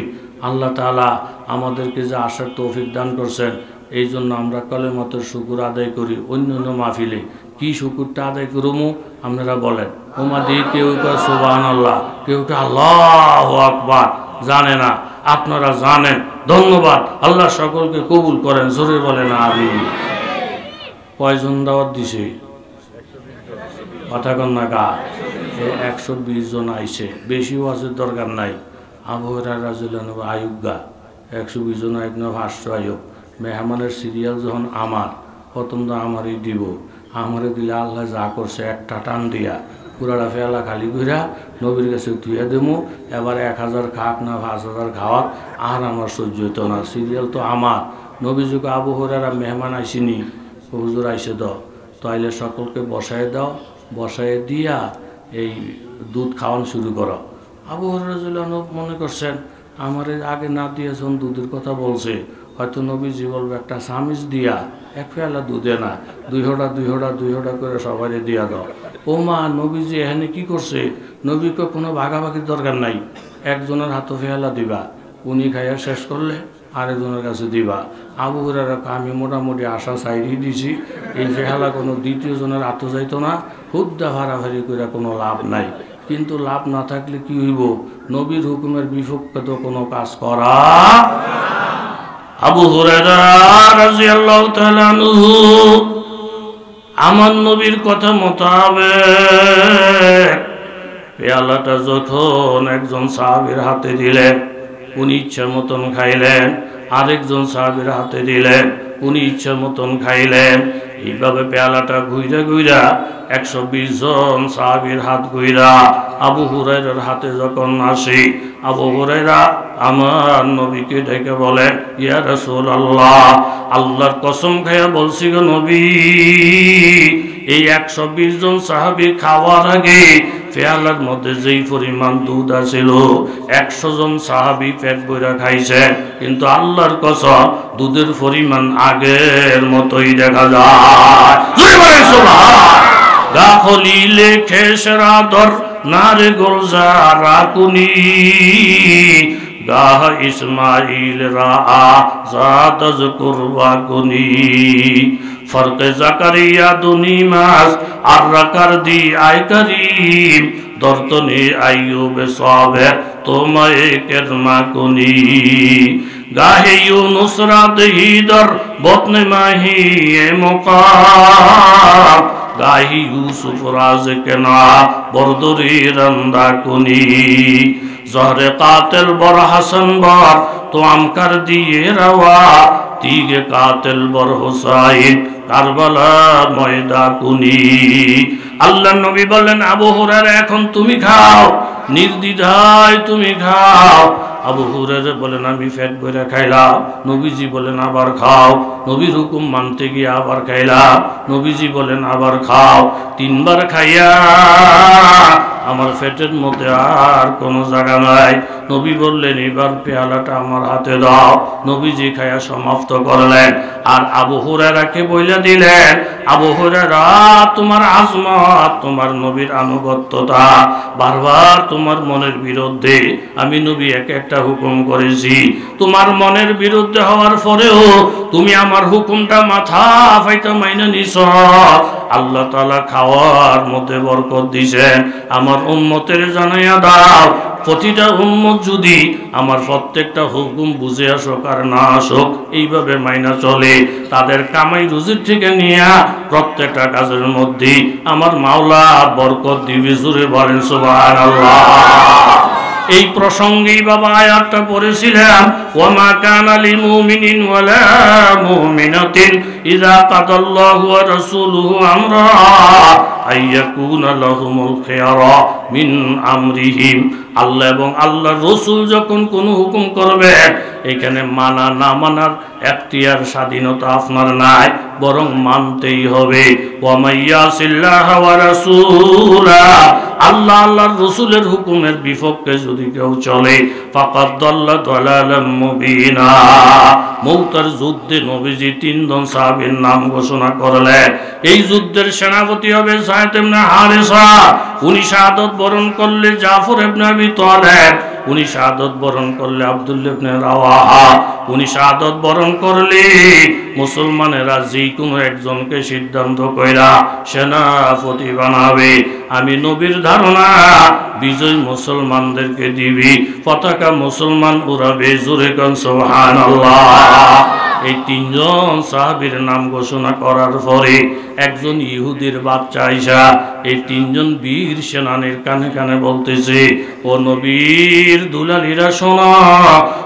আল্লাহ তাআলা আমাদেরকে যে আসার তৌফিক দান করছেন, এই জন্য আমরা কলেমাতের শুকুর আদায় করি। অন্য অন্য মাহফিলে কি শুকুরটা আদায় করবো আপনারা বলেন। ওমা দিয়ে কেউ কয় সুবহানাল্লাহ, কেউ কয় আল্লাহু আকবার, জানে না, আপনারা জানেন। ধন্যবাদ, আল্লাহ সকলকে কবুল করেন। জোরে বলেন আমিন। কয়জন দাওয়াত দিছে? কথা কন না গা। 120 জন আইছে, বেশি ওয়াজের দরকার নাই। আবু হুরায়রা রাদিয়াল্লাহু আনহু আয়ুবগা 120 জন আইব না, 500 আইব। মেহমানের সিরিয়াল যখন আমার, প্রথম তো আমারই দিব, আমারে দিলে আল্লাহ যা করছে একটা টান দিয়া পুরাটা ফেলা খালি কইরা নবীর কাছে তুইয়া দেবো। এবার 1000 খাক না 5000 খাওয়াক, আর আমার সহ্য হইতো না। সিরিয়াল তো আমার। নবীযুগে আবু হুরায়রা মেহমান আইসিনি, হুজুর আইসে দাও, তাইলে সকলকে বসায় দাও, বসায় দিয়া এই দুধ খাওয়ান শুরু করো। আবু হুরায়রা রাদিয়াল্লাহু আনহু মনে করছেন আমারে আগে না দিয়ে যখন দুধের কথা বলছে, হয়তো নবীজি বলবে একটা চামিচ দিয়া, এক পেয়ালা দুধে না, দুই হোড়া করে সবাই দিয়া দাও। ও মা, নবীজি এখানে কি করছে? নবীকে কোনো ভাগাভাগির দরকার নাই, একজনের হাতে পেয়ালা দিবা, উনি খাইয়া শেষ করলে আরেকজনের কাছে দিবা। আবু হুরায়রা আমি মোটামুটি আশা চাইড়িয়ে দিছি, এই পেয়ালা কোনো দ্বিতীয় জনের হাতে যাইতো না, হুদ্দা ভাড়াভাড়ি করে কোনো লাভ নাই। কিন্তু লাভ না থাকলে কি হইব? নবীর হুকুমের বিপক্ষে তো কোনো কাজ করা। আবু হুরায়রা রাদিয়াল্লাহু তাআলা আনহু আমার নবীর কথা মোতাবেক পেয়ালাটা যখন একজন সাহাবীর হাতে দিলেন, উনি ইচ্ছা মতন খাইলেন, আরেকজন সাহাবীর হাতে দিলেন, উনি ইচ্ছা মতন খাইলেন। এইভাবে পেয়ালাটা ঘুইরা ঘুইরা 120 জন সাহাবীর হাত ঘুইরা আবু হুরায়রার হাতে যখন আসে, আবু হুরায়রা আমার নবীকে ডেকে বলেন, ইয়া রাসূলুল্লাহ, আল্লাহর কসম খাইয়া বলছি গো নবী, এই 120 জন সাহাবী খাওয়ার আগে পেয়ালার মধ্যে যেই পরিমাণ দুধ আছিল 100 জন সাহাবী পেট ভরে খাইছে, কিন্তু আল্লাহর কসম দুধের পরিমাণ আগের মতোই দেখা যায়। গা খলিলে খেসরা দর নারে গোলজারা কুনি, গাহ ইসমাইল রা জাতজ কুরবা কুনি। फर्क ज़करिया दुनी मास अर्रकर दी आय करीम दर्तने आय्यूब साबे तो मैं किरमा कुनी गाहे यूनुस रात ही दर बतने माही ये मुकाम गाही यूसुफ राज के ना बरदरी रंदा कुनी ज़हरे कातिल बर हसन बर तो हम कर दिए रवा तीगे कातिल बर हुसैन কারবালা ময়দা কুনি আল্লাহ নবী বললেন আবু হুরায়রা এখন তুমি খাও নির্দ্বিধায় তুমি খাও আবু হুরায়রা বলেন আমি পেট ভরে খাইলাম নবীজি বলেন আবার খাও নবীর হুকুম মানতে গিয়ে আবার খাইলাম নবীজি বলেন আবার খাও তিনবার খাইয়া আমার পেটের মধ্যে আর কোনো জায়গা নাই নবী বললেন এবার পেয়ালাটা আমার হাতে দাও নবীজি খায়া সমাপ্ত করলেন আর আবু হুরায়রাকে বলে দিলেন আবু হুরায়রা তোমার আজমত তোমার নবীর আনুগত্যতা বারবার তোমার মনের বিরুদ্ধে আমি নবী এক একটা হুকুম করেছি তোমার মনের বিরুদ্ধে হওয়ার পরেও তুমি আমার হুকুমটা মাথা ফাইটা মাইনা নিছ আল্লাহ তাআলা খাওয়ার মধ্যে বরকত দিয়েছেন আমার উম্মতের জানাইয়া দাও প্রতিটা উম্মত যদি আমার প্রত্যেকটা হুকুম বুঝে আসুক আর না আসুক এইভাবে মাইনা চলে তাদের কামাই রুজির থেকে নিয়ে প্রত্যেকটা কাজের মধ্যে আমার মাওলা বরকত দিবে জোরে বলেন সুবহানাল্লাহ এই প্রসঙ্গেই বাবা আয়াতটা পড়েছিলাম ওয়ামা কানা লিল মুমিনিন ওয়ালা মুমিনাতিন ইযা কাদাল্লাহু ওয়া রাসূলুহু আমরা আইয়াকুনা লাহুমুল খিয়ারা মিন আমরিহিম আল্লাহ এবং আল্লাহর রাসূল যখন কোনো হুকুম করবেন এখানে মানা না মানার এখতিয়ার স্বাধীনতা আপনার নাই বরং মানতেই হবে ওয়ামাইয়াসিল্লাহ ওয়া রাসূলা আল্লাহ আল্লাহর রাসূলের হুকুমের বিপক্ষে যদি কেউ চলে ফাকাদ দাল্লা দালালাম মুবিনা মৌতার যুদ্ধে নবীজি তিনজন সাহাবীর নাম ঘোষণা করলেন এই যুদ্ধের সেনাপতি হবে যায়েদ ইবনে হারেসা উনি শাহাদাত বরণ করলে জাফর ইবনে আবি তালেব উনি শাহাদাত বরণ করলে আব্দুল্লাহ ইবনে রাওয়াহা উনি শাহাদাত বরণ করলে মুসলমানেরা যে কোনো একজনকে সিদ্ধান্ত কইরা সেনাপতি বানাবে আমি নবীর ধারণা বিজয় মুসলমানদেরকে দিবি পতাকা মুসলমান উড়াবে জোরে কোন সুবহানাল্লাহ এই তিনজন সাহাবীর নাম ঘোষণা করার পরে একজন ইহুদির বাচ্চা আয়েশা এই তিনজন বীর সেনানীর কানে কানে বলতেছে ও নবীর দুলালিরা শোনো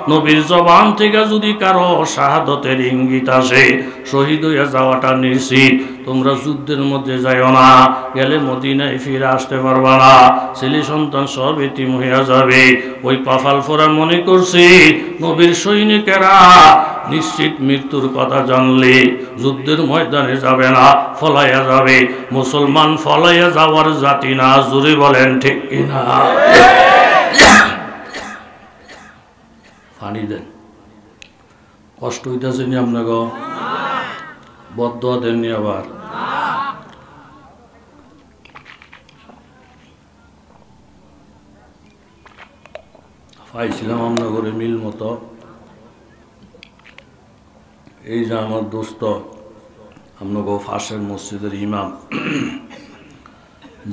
নবীর জবান থেকে যদি কারো শাহাদাতের ইঙ্গিত আসে শহীদ হয়ে যাওয়াটা নিশ্চিত তোমরা যুদ্ধের মধ্যে যাইও না গেলে মদিনায় ফিরে আসতে পারবা না ছেলে সন্তান সব এতিম হইয়া যাবে ওই কপাল ফোরা মনে করছি নবীর সৈনিকেরা নিশ্চিত মৃত্যুর কথা জানলে যুদ্ধের ময়দানে যাবে না ফলাইয়া যাবে মুসলমান ফলাইয়া যাওয়ার জাতি না জোরে বলেন ঠিক কিনা পানি দেন কষ্ট হইতেছে নি আপনাকে বদদোয়া দেননি আবার পাইছিলাম আমরা ঘরে মিল মতো এই যে আমার দোস্ত আপনাকে ফাঁসের মসজিদের ইমাম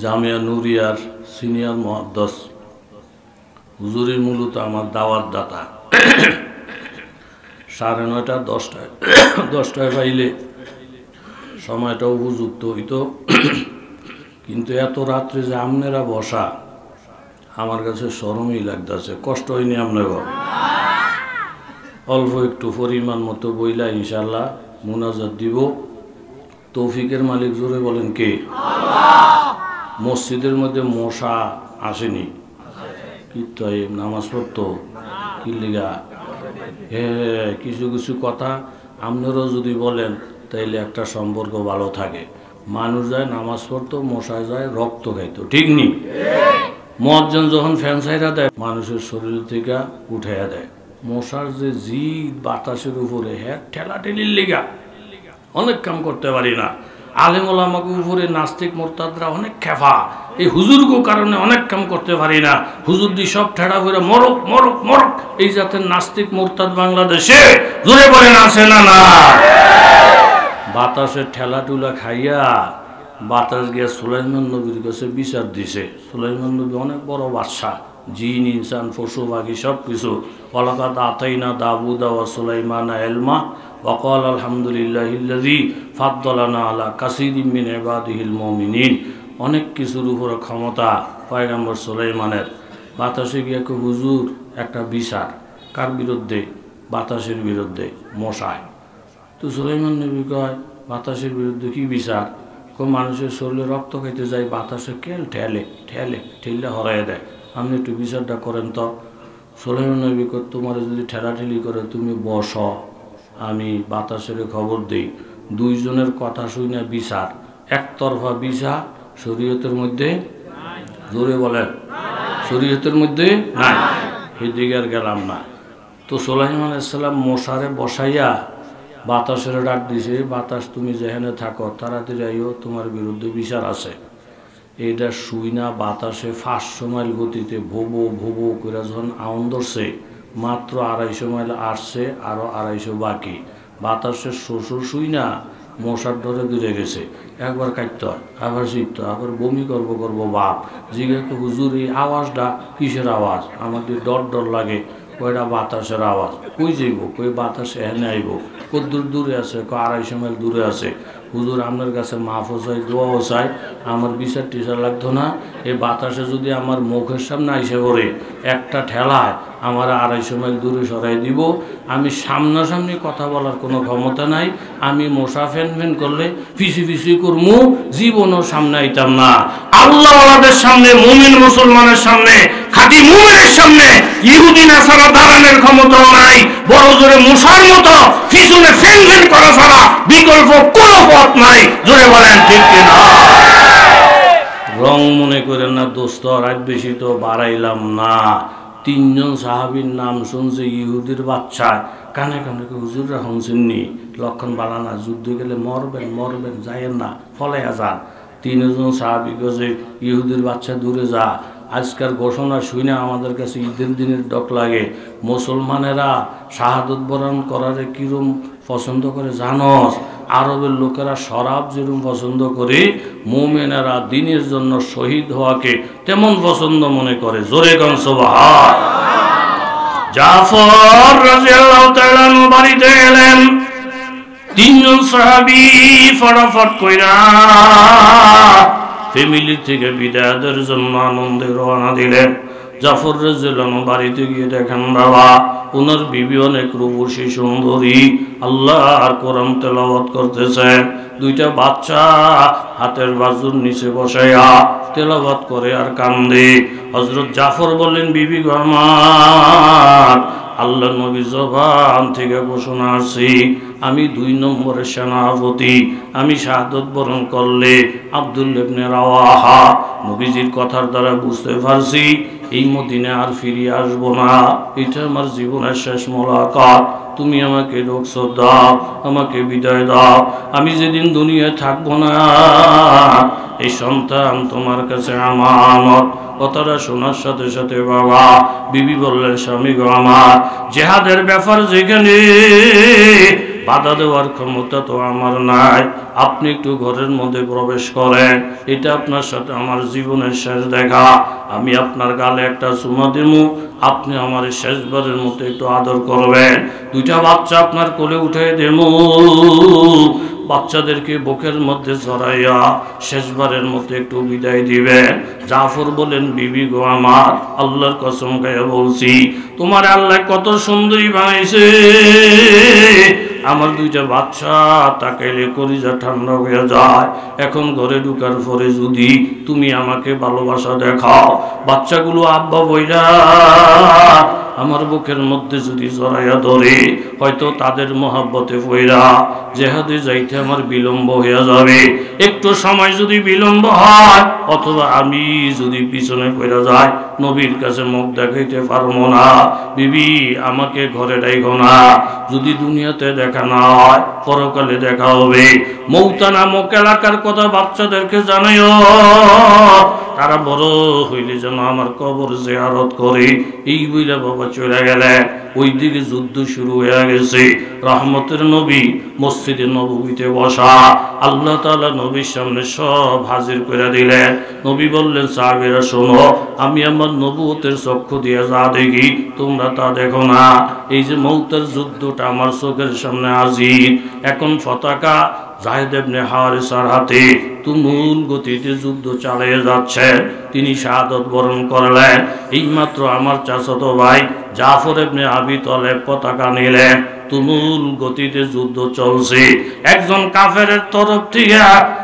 জামিয়া নুরিয়ার সিনিয়র মুহাদ্দিস হুজুরের মূলত আমার দাওয়াত দাতা 9:30 10টায় পাইলে সময়টা উপযুক্ত হইতো কিন্তু এত রাত্রে যে আপনারা বসা আমার কাছে শরমই লাগতেছে কষ্ট হয়নি আপনাকে অল্প একটু পরিমাণ মতো বইলা ইনশাআল্লাহ মুনাজাত দিব তৌফিকের মালিক জোরে বলেন কে মসজিদের মধ্যে মশা আসেনি কি তাই নামাজ পড়তো কি লিগা কিছু কিছু কথা আপনারাও যদি বলেন তাইলে একটা সম্পর্ক ভালো থাকে মানুষ যায় নামাজ পড়তো মশা যায় রক্ত খাইতো ঠিক নি মুয়াজ্জিন যখন ফ্যান ছাইরা দেয় মানুষের শরীর থেকে উঠাইয়া দেয় মশার যে জিদ বাতাসের উপরে হ্যাঁ ঠেলাঠেলির লিগা অনেক কাম করতে পারি না আলেম ওলামাকে উপরে নাস্তিক মোরতাদরা অনেক খেফা এই হুজুরগো কারণে অনেক কাম করতে পারি না হুজুর দি সব ঠেড়া করে মরক মরক মরক এই জাতের নাস্তিক মোরতাদ বাংলাদেশে জোরে বলেন আছে না না বাতাসে ঠেলা টুলা খাইয়া বাতাস গিয়া সুলাইমান নবীর কাছে বিচার দিছে। সুলাইমান নবী অনেক বড় বাদশা, জিন ইনসান পশু পাখি সব কিছু। ওয়ালাকাদ আতাইনা দাউদা ওয়া সুলাইমানা ইলমা ওয়া ক্বালা আলহামদুলিল্লাহিল্লাযী ফাদ্দালানা আলা কাসীরিম মিন ইবাদিহিল মুমিনিন। অনেক কিছুর উপরে ক্ষমতা পয়গম্বর সুলাইমানের। বাতাসে গিয়া কো হুজুর একটা বিচার। কার বিরুদ্ধে? বাতাসের বিরুদ্ধে, মশায়। তো সুলাইমান নবী কয় বাতাসের বিরুদ্ধে কি বিচার? মানুষের শরীরে রক্ত খাইতে যায়, বাতাসে কেল ঠেলে ঠেলে ঠেললে হরাই দেয়, আপনি একটু বিচারটা করেন তো। সুলাইমান নবী কয় তোমার যদি ঠেলাঠেলি করে তুমি বস, আমি বাতাসের খবর দিই। দুইজনের কথা শুনে বিচার, একতরফা বিচার শরীয়তের মধ্যে, জোরে বলেন, শরীয়তের মধ্যে নাই। সেদিকে আর গেলাম না। তো সুলাইমান আলাইহিস সালাম মশারে বসাইয়া বাতাসের ডাক দিছে, বাতাস তুমি যেখানে থাকো তাড়াতাড়ি আইও, তোমার বিরুদ্ধে বিচার আছে। এইটা শুই না বাতাসে 500 মাইল গতিতে ভোবো ভোবো করে যখন আউন ধরছে, মাত্র 250 মাইল আসছে, আরো 250 বাকি। বাতাসের শ্বশুর শুই না মশার ডরে দূরে গেছে। একবার কাটতে হয়, আবার জিততে, আবার বমি করবো বাপ। জিজ্ঞাসা হুজুর এই আওয়াজটা কিসের আওয়াজ? আমাদের ডর ডর লাগে। কয়টা বাতাসের আওয়াজ। কই যাইব? কই বাতাসে এনে আইব। কত দূর দূরে আছে? 250 মাইল দূরে আছে। হুজুর আপনার কাছে মাফও চাই, দোয়াও চাই, আমার বিচার টিচার লাগতো না। এই বাতাসে যদি আমার মুখের সামনে আইসে পড়ে একটা ঠেলায় আমার 250 মাইল দূরে সরাই দিব। আমি সামনাসামনি কথা বলার কোনো ক্ষমতা নাই। আমি মশা ফ্যান ফ্যান করলে পিছি পিছি করমু, জীবনও সামনে আইতাম না। আল্লাহওয়ালাদের সামনে, মুমিন মুসলমানের সামনে, খাঁটি মুমিনের সামনে ইহুদি নাসারা দাঁড়ানোর ক্ষমতাও নাই। বড় জোরে মশার মতো পিছনে ফ্যান ফ্যান করা ছাড়া বিকল্প কোনো পথ নাই। জোরে বলেন ঠিক কিনা? রং মনে করেন না দোস্ত, রাত বেশি তো বাড়াইলাম না। 3 জন সাহাবীর নাম শুনছে, ইহুদির বাচ্চা কানে কানে হুজুররা শুনছেননি, লক্ষণ বাড়ানা, যুদ্ধ গেলে মরবেন মরবেন, যাইয়েন না, ফলে যান। 3 জন সাহাবী যে ইহুদির বাচ্চা দূরে যা। আজকের ঘোষণা শুনে আমাদের কাছে ঈদের দিনের ডক লাগে। মুসলমানেরা শাহাদত বরণ করারে কিরম পছন্দ করে জানস? আরবের লোকেরা শরাব যেরকম পছন্দ করে, মুমিনেরা দ্বীনের জন্য শহীদ হওয়াকে তেমন পছন্দ মনে করে। জোরে গান সুবহান। জাফর রাদিয়াল্লাহু তাআলা বাড়িতে এলেন। 3 জন সাহাবী ফটাফট কইরা ফ্যামিলি থেকে বিদায়ের জন্য আনন্দে রওনা দিলেন। জাফর রাদিয়াল্লাহু বাড়িতে গিয়ে দেখেন বাবা ওনার বিবি অনেক রূপসী সুন্দরী, আল্লাহর কোরআন তেলাওয়াত করতেছেন। 2টা বাচ্চা হাতের বাজুর নিচে বসাইয়া তেলাওয়াত করে আর কান্দে। হযরত জাফর বললেন, বিবি গো আমার, আল্লাহ নবীর জবান থেকে ঘোষণা আসছে, আমি 2 নম্বরের সেনাপতি। আমি শাহাদত বরণ করলে আব্দুল্লাহ ইবনে রাওয়াহা নবীজির কথার দ্বারা বুঝতে পারছি এই মদিনে আর ফিরে আসবো না। এটা আমার জীবনের শেষ মোলাকাত। তুমি আমাকে রুখসত দাও, আমাকে বিদায় দাও। আমি যেদিন দুনিয়ায় থাকবো না, এই সন্তান তোমার কাছে আমানত। কথাটা শোনার সাথে সাথে বাবা বিবি বললেন, স্বামী গো আমার, জিহাদের ব্যাপার যেখানে বাধা দেওয়ার ক্ষমতা তো আমার নাই। আপনি একটু ঘরের মধ্যে প্রবেশ করেন, এটা আপনার সাথে আমার জীবনের শেষ দেখা। আমি আপনার গালে একটা চুমা দেবো, আপনি আমার শেষবারের মতো একটু আদর করবেন। 2টা বাচ্চা আপনার কোলে উঠে দেবো, বাচ্চাদেরকে বুকের মধ্যে জড়াইয়া শেষবারের মতো একটু বিদায় দিবেন। জাফর বলেন, বিবি গো আমার, আল্লাহর কসম গায়ে বলছি, তোমার আল্লাহ কত সুন্দরী বানাইছে। আমার 2টা বাচ্চা তাকাইলে কলিজা ঠান্ডা হয়ে যায়। এখন ঘরে ঢুকার পরে যদি তুমি আমাকে ভালোবাসা দেখাও, বাচ্চাগুলো আব্বা বইরা আমার বুকের মধ্যে যদি জড়াইয়া ধরে, হয়তো তাদের মহব্বতে পইরা জিহাদে যাইতে আমার বিলম্ব হয়ে যাবে। একটু সময় যদি বিলম্ব হয়, অথবা আমি যদি পিছনে পড়ে যাই, নবীর কাছে মুখ দেখাইতে পারবো না। বিবি আমাকে ঘরে রাইখো না, যদি দুনিয়াতে দেখা না হয় পরকালে দেখা হবে। মৌতা নামক এলাকার কথা বাচ্চাদেরকে জানাইও, তারা বড় হইলে যেন আমার কবর জিয়ারত করে। এই বইলা বাবা চলে গেলে। ওইদিকে যুদ্ধ শুরু হয়ে গেছে। রহমতের নবী মসজিদে নববীতে বসা। আল্লাহ তাআলা নবীর সামনে সব হাজির করে দিলেন। নবী বললেন, সাহাবীরা শোনো, আমি আমার নবুয়তের চক্ষু দিয়ে যা দেখি তোমরা তা দেখো না। এই যে মৌতের যুদ্ধটা আমার চোখের সামনে হাজির। এখন পতাকা যায়েদ ইবনে হারিসার হাতে তুমুল গতিতে যুদ্ধ চালিয়ে যাচ্ছে। তিনি শাহাদত বরণ করলেন। এইমাত্র আমার চাচাতো ভাই জাফর ইবনে আবি তালেব পতাকা নিলেন। তুমুল গতিতে যুদ্ধ চলছে। একজন কাফেরের তরফ থেকে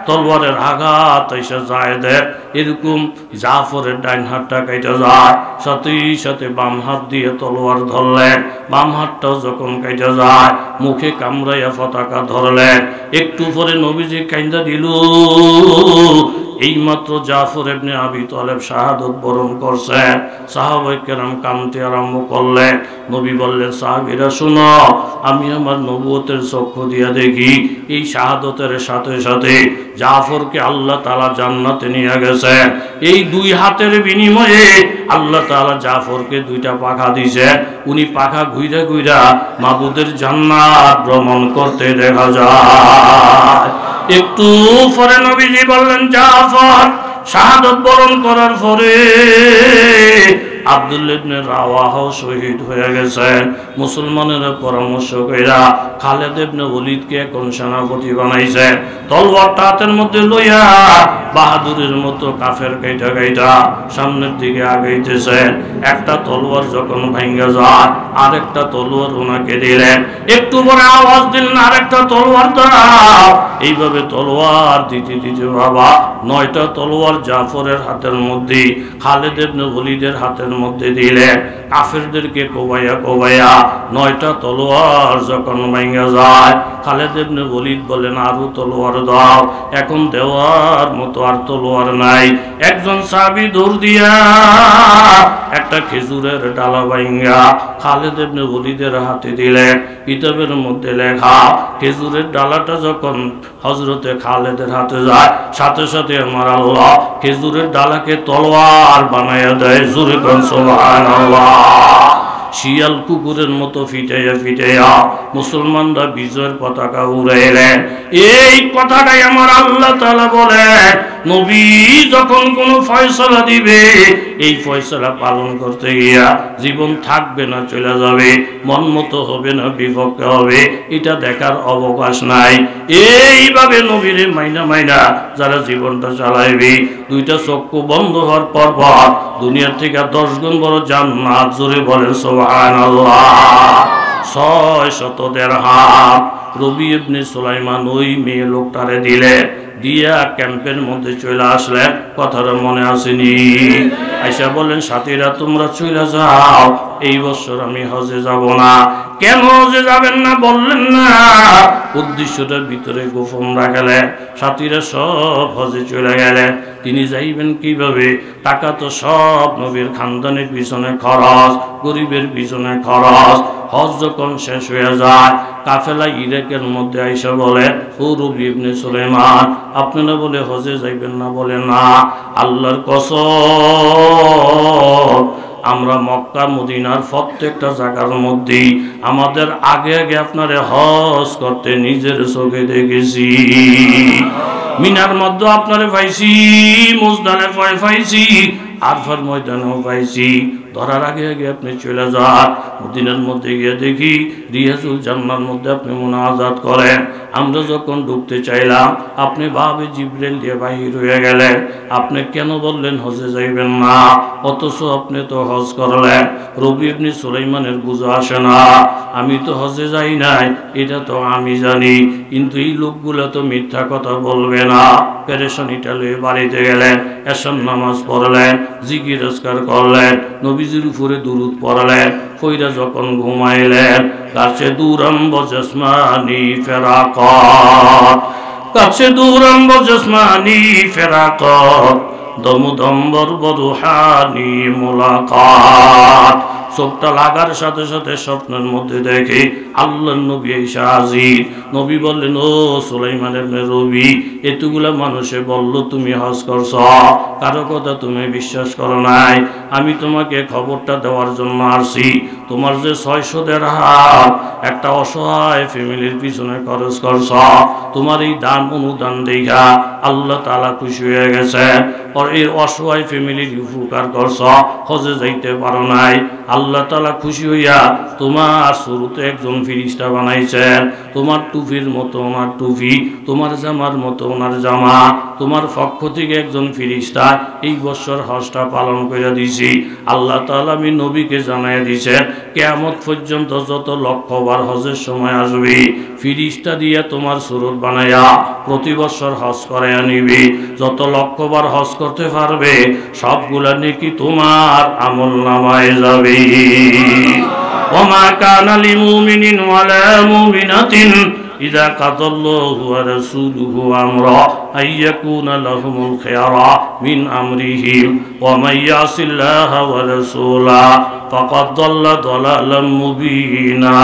তলোয়ারের আঘাত এসে জায়েদের এরকম জাফরের ডাইন হাতটা কেটে যায়। সাথে সাথে বাম হাত দিয়ে তলোয়ার ধরলেন। বাম হাতটাও যখন কেটে যায় মুখে কামড়াইয়া পতাকা ধরলেন। একটু পরে নবীজি কাইন্দা দিল। এইমাত্র জাফর ইবনে আবি তালেব শাহাদত বরণ করছেন। সাহাবায়ে কেরাম কাঁদতে আরম্ভ করলেন। নবী বললেন, সাহাবীরা শুনো, আমি আমার নবুয়তের চক্ষু দিয়া দেখি এই শাহাদতের সাথে সাথে জাফরকে আল্লাহ তাআলা জান্নাতে নিয়ে গেছেন। এই দুই হাতের বিনিময়ে আল্লাহ তাআলা জাফরকে দুইটা পাখা দিয়েছে। উনি পাখা ঘুরে ঘুরে মাবুদের জান্নাত ভ্রমণ করতে দেখা যায়। একটু পরে নবীজি বললেন, জাফর শাহাদত বরণ করার পরে আব্দুল্লাহ ইবনে রাওয়াহা শহীদ হয়ে গেছেন। মুসলমানেরা পরামর্শ কইরা খালিদ ইবনে ওলীদকে এখন সেনাপতি বানাইছেন। তলোয়ারটা হাতের মধ্যে লইয়া বাহাদুরের মতো কাফের কাইটা কাইটা সামনের দিকে আগাইতেছেন। একটা তলোয়ার যখন ভাঙ্গা যায় আরেকটা তলোয়ার ওনাকে দিলেন। একটু পরে আওয়াজ দিলেন, আরেকটা তলোয়ার দাও। এইভাবে তলোয়ার দিতে দিতে বাবা 9টা তলোয়ার জাফরের হাতের মধ্যে, খালিদ ইবনে ওলীদের হাতের মধ্যে দিলেন। কাফেরদেরকে কোবাইয়া কোবাইয়া 9টা তলোয়ার যখন ভাঙ্গা যায় খালিদ ইবনে ওলীদ বলেন, আরো তলোয়ার দাও। এখন দেওয়ার মতো আর তলোয়ার নাই। একজন সাহাবী দৌড় দিয়া একটা খেজুরের ডালা ভাঙ্গা খালিদ ইবনে ওলীদের হাতে দিলেন। কিতাবের মধ্যে লেখা, খেজুরের ডালাটা যখন হযরতে খালিদের হাতে যায় সাথে সাথে আমার আল্লাহ খেজুরের ডালাকে তলোয়ার বানাইয়া দেয়। জোরে কোন সুবহানাল্লাহ। শিয়াল কুকুরের মতো ফিটাইয়া ফিটাইয়া মুসলমানরা বিজয়ের পতাকা উড়াইলেন। এই কথাটাই আমার আল্লাহ তাআলা বলেন, নবী যখন কোনো ফয়সালা দিবে এই ফয়সালা পালন করতে গিয়া জীবন থাকবে না চলে যাবে, মন মতো হবে না বিপক্ষে হবে, এটা দেখার অবকাশ নাই। এইভাবে নবীরে মাইনা মাইনা যারা জীবনটা চালাইবে, দুইটা চক্ষু বন্ধ হওয়ার পর পর দুনিয়ার থেকে 10 গুণ বড় জান্নাত। জোরে বলেন সুবহানাল্লাহ। 600 দিরহাম রবি ইবনে সুলাইমান ওই মেয়ে লোকটারে দিলেন। দিয়া ক্যাম্পের মধ্যে চলে আসলেন। কথাটা মনে আসেনি? আয়েশা বলেন, সাথীরা তোমরা চলে যাও, এই বছর আমি হজে যাব না। কেন হজে যাবেন না বললেন না? উদ্দেশ্যটার ভিতরে গোপন রাখলেন। সাথীরা সব হজে চলে গেলেন। তিনি যাইবেন কিভাবে? টাকা তো সব নবীর খানদানের পিছনে খরচ, গরিবের পিছনে খরচ। হজ যখন শেষ হয়ে যায় কাফেলা ইরাকের মধ্যে আইসা বলে, ও রবি ইবনে সুলাইমান, আপনারা বলে হজে যাইবেন না? বলে না, আল্লাহর কসম আমরা মক্কা মদিনার প্রত্যেকটা জায়গার মধ্যে আমাদের আগে আগে আপনারে হজ করতে নিজের চোখে দেখেছি। মিনার মধ্যে আপনারে পাইছি, মুজদালিফায় পাইছি, আরফার ময়দানেও পাইছি। ধরার আগে আগে আপনি চলে যান। মদিনার মধ্যে গিয়ে দেখি রিয়াজুল জান্নার মধ্যে আপনি মুনাজাত করেন। আমরা যখন ঢুকতে চাইলাম আপনি ভাবে জিবরাইল দিয়ে বাহির হয়ে গেলেন। আপনি কেন বললেন হজে যাইবেন না, অথচ আপনি তো হজ করলেন? রবি ইবনে সুলাইমানের বুঝা আসে না। আমি তো হজে যাই নাই, এটা তো আমি জানি, কিন্তু এই লোকগুলো তো মিথ্যা কথা বলবে না। পেরেশানিটা লয়ে বাড়িতে গেলেন, এশার নামাজ পড়লেন, জিকির আজকার করলেন, নবীজির উপরে দুরূদ পড়লেন। কইরা যখন ঘুমাইলেন, কাছে দূরম্ব জসমানি ফেরাকত, কাছে দূরম্ব জসমানি ফেরাকত, দমদম্বর বরুহানি মুলাকাত। চোখটা লাগার সাথে সাথে স্বপ্নের মধ্যে দেখে আল্লাহর নবী এসে হাজির। নবী বললেন, ও সুলাইমানের মেয়ে রবি, এতগুলা মানুষে বলল তুমি হজ করছ, কারো কথা তুমি বিশ্বাস করো নাই। আমি তোমাকে খবরটা দেওয়ার জন্য আসছি, তোমার যে 600 দিরহাম একটা অসহায় ফ্যামিলির পিছনে খরচ করছ, তোমার এই দান অনুদান দেখা আল্লাহ তাআলা খুশি হয়ে গেছে। আর এই অসহায় ফ্যামিলির উপকার করছ, হজে যাইতে পারো নাই, আল্লাহ তাআলা খুশি হইয়া তোমার শুরুতে একজন ফেরেশতা বানাইছেন। তোমার টুপির মতো ওনার টুপি, তোমার জামার মতো ওনার জামা, তোমার পক্ষ থেকে একজন ফেরেশতা এই বছর হজটা পালন করে দিছি। আল্লাহ তাআলা আমি নবীকে জানাই দিয়েছেন, কিয়ামত পর্যন্ত যত লক্ষবার হজের সময় আসবে, ফেরেশতা দিয়ে তোমার সুরত বানায়া প্রতি বছর হজ করাইয়া নিবি। যত লক্ষবার হজ করতে পারবে সবগুলা নেকি তোমার আমলনামায় যাবে। ওমা কানা লিমুমিনিন ওয়ালা মুমিনাতিন ইযা কাদাল্লাহু ওয়া রাসূলুহু আমরা আইয়াকুনা লাহুমুল খিয়ারা মিন আমরিহিম ওয়া মান ইয়াসিল্লাহা ওয়া রাসূলা ফাকাদ দাল্লা দালালাম মুবিনা।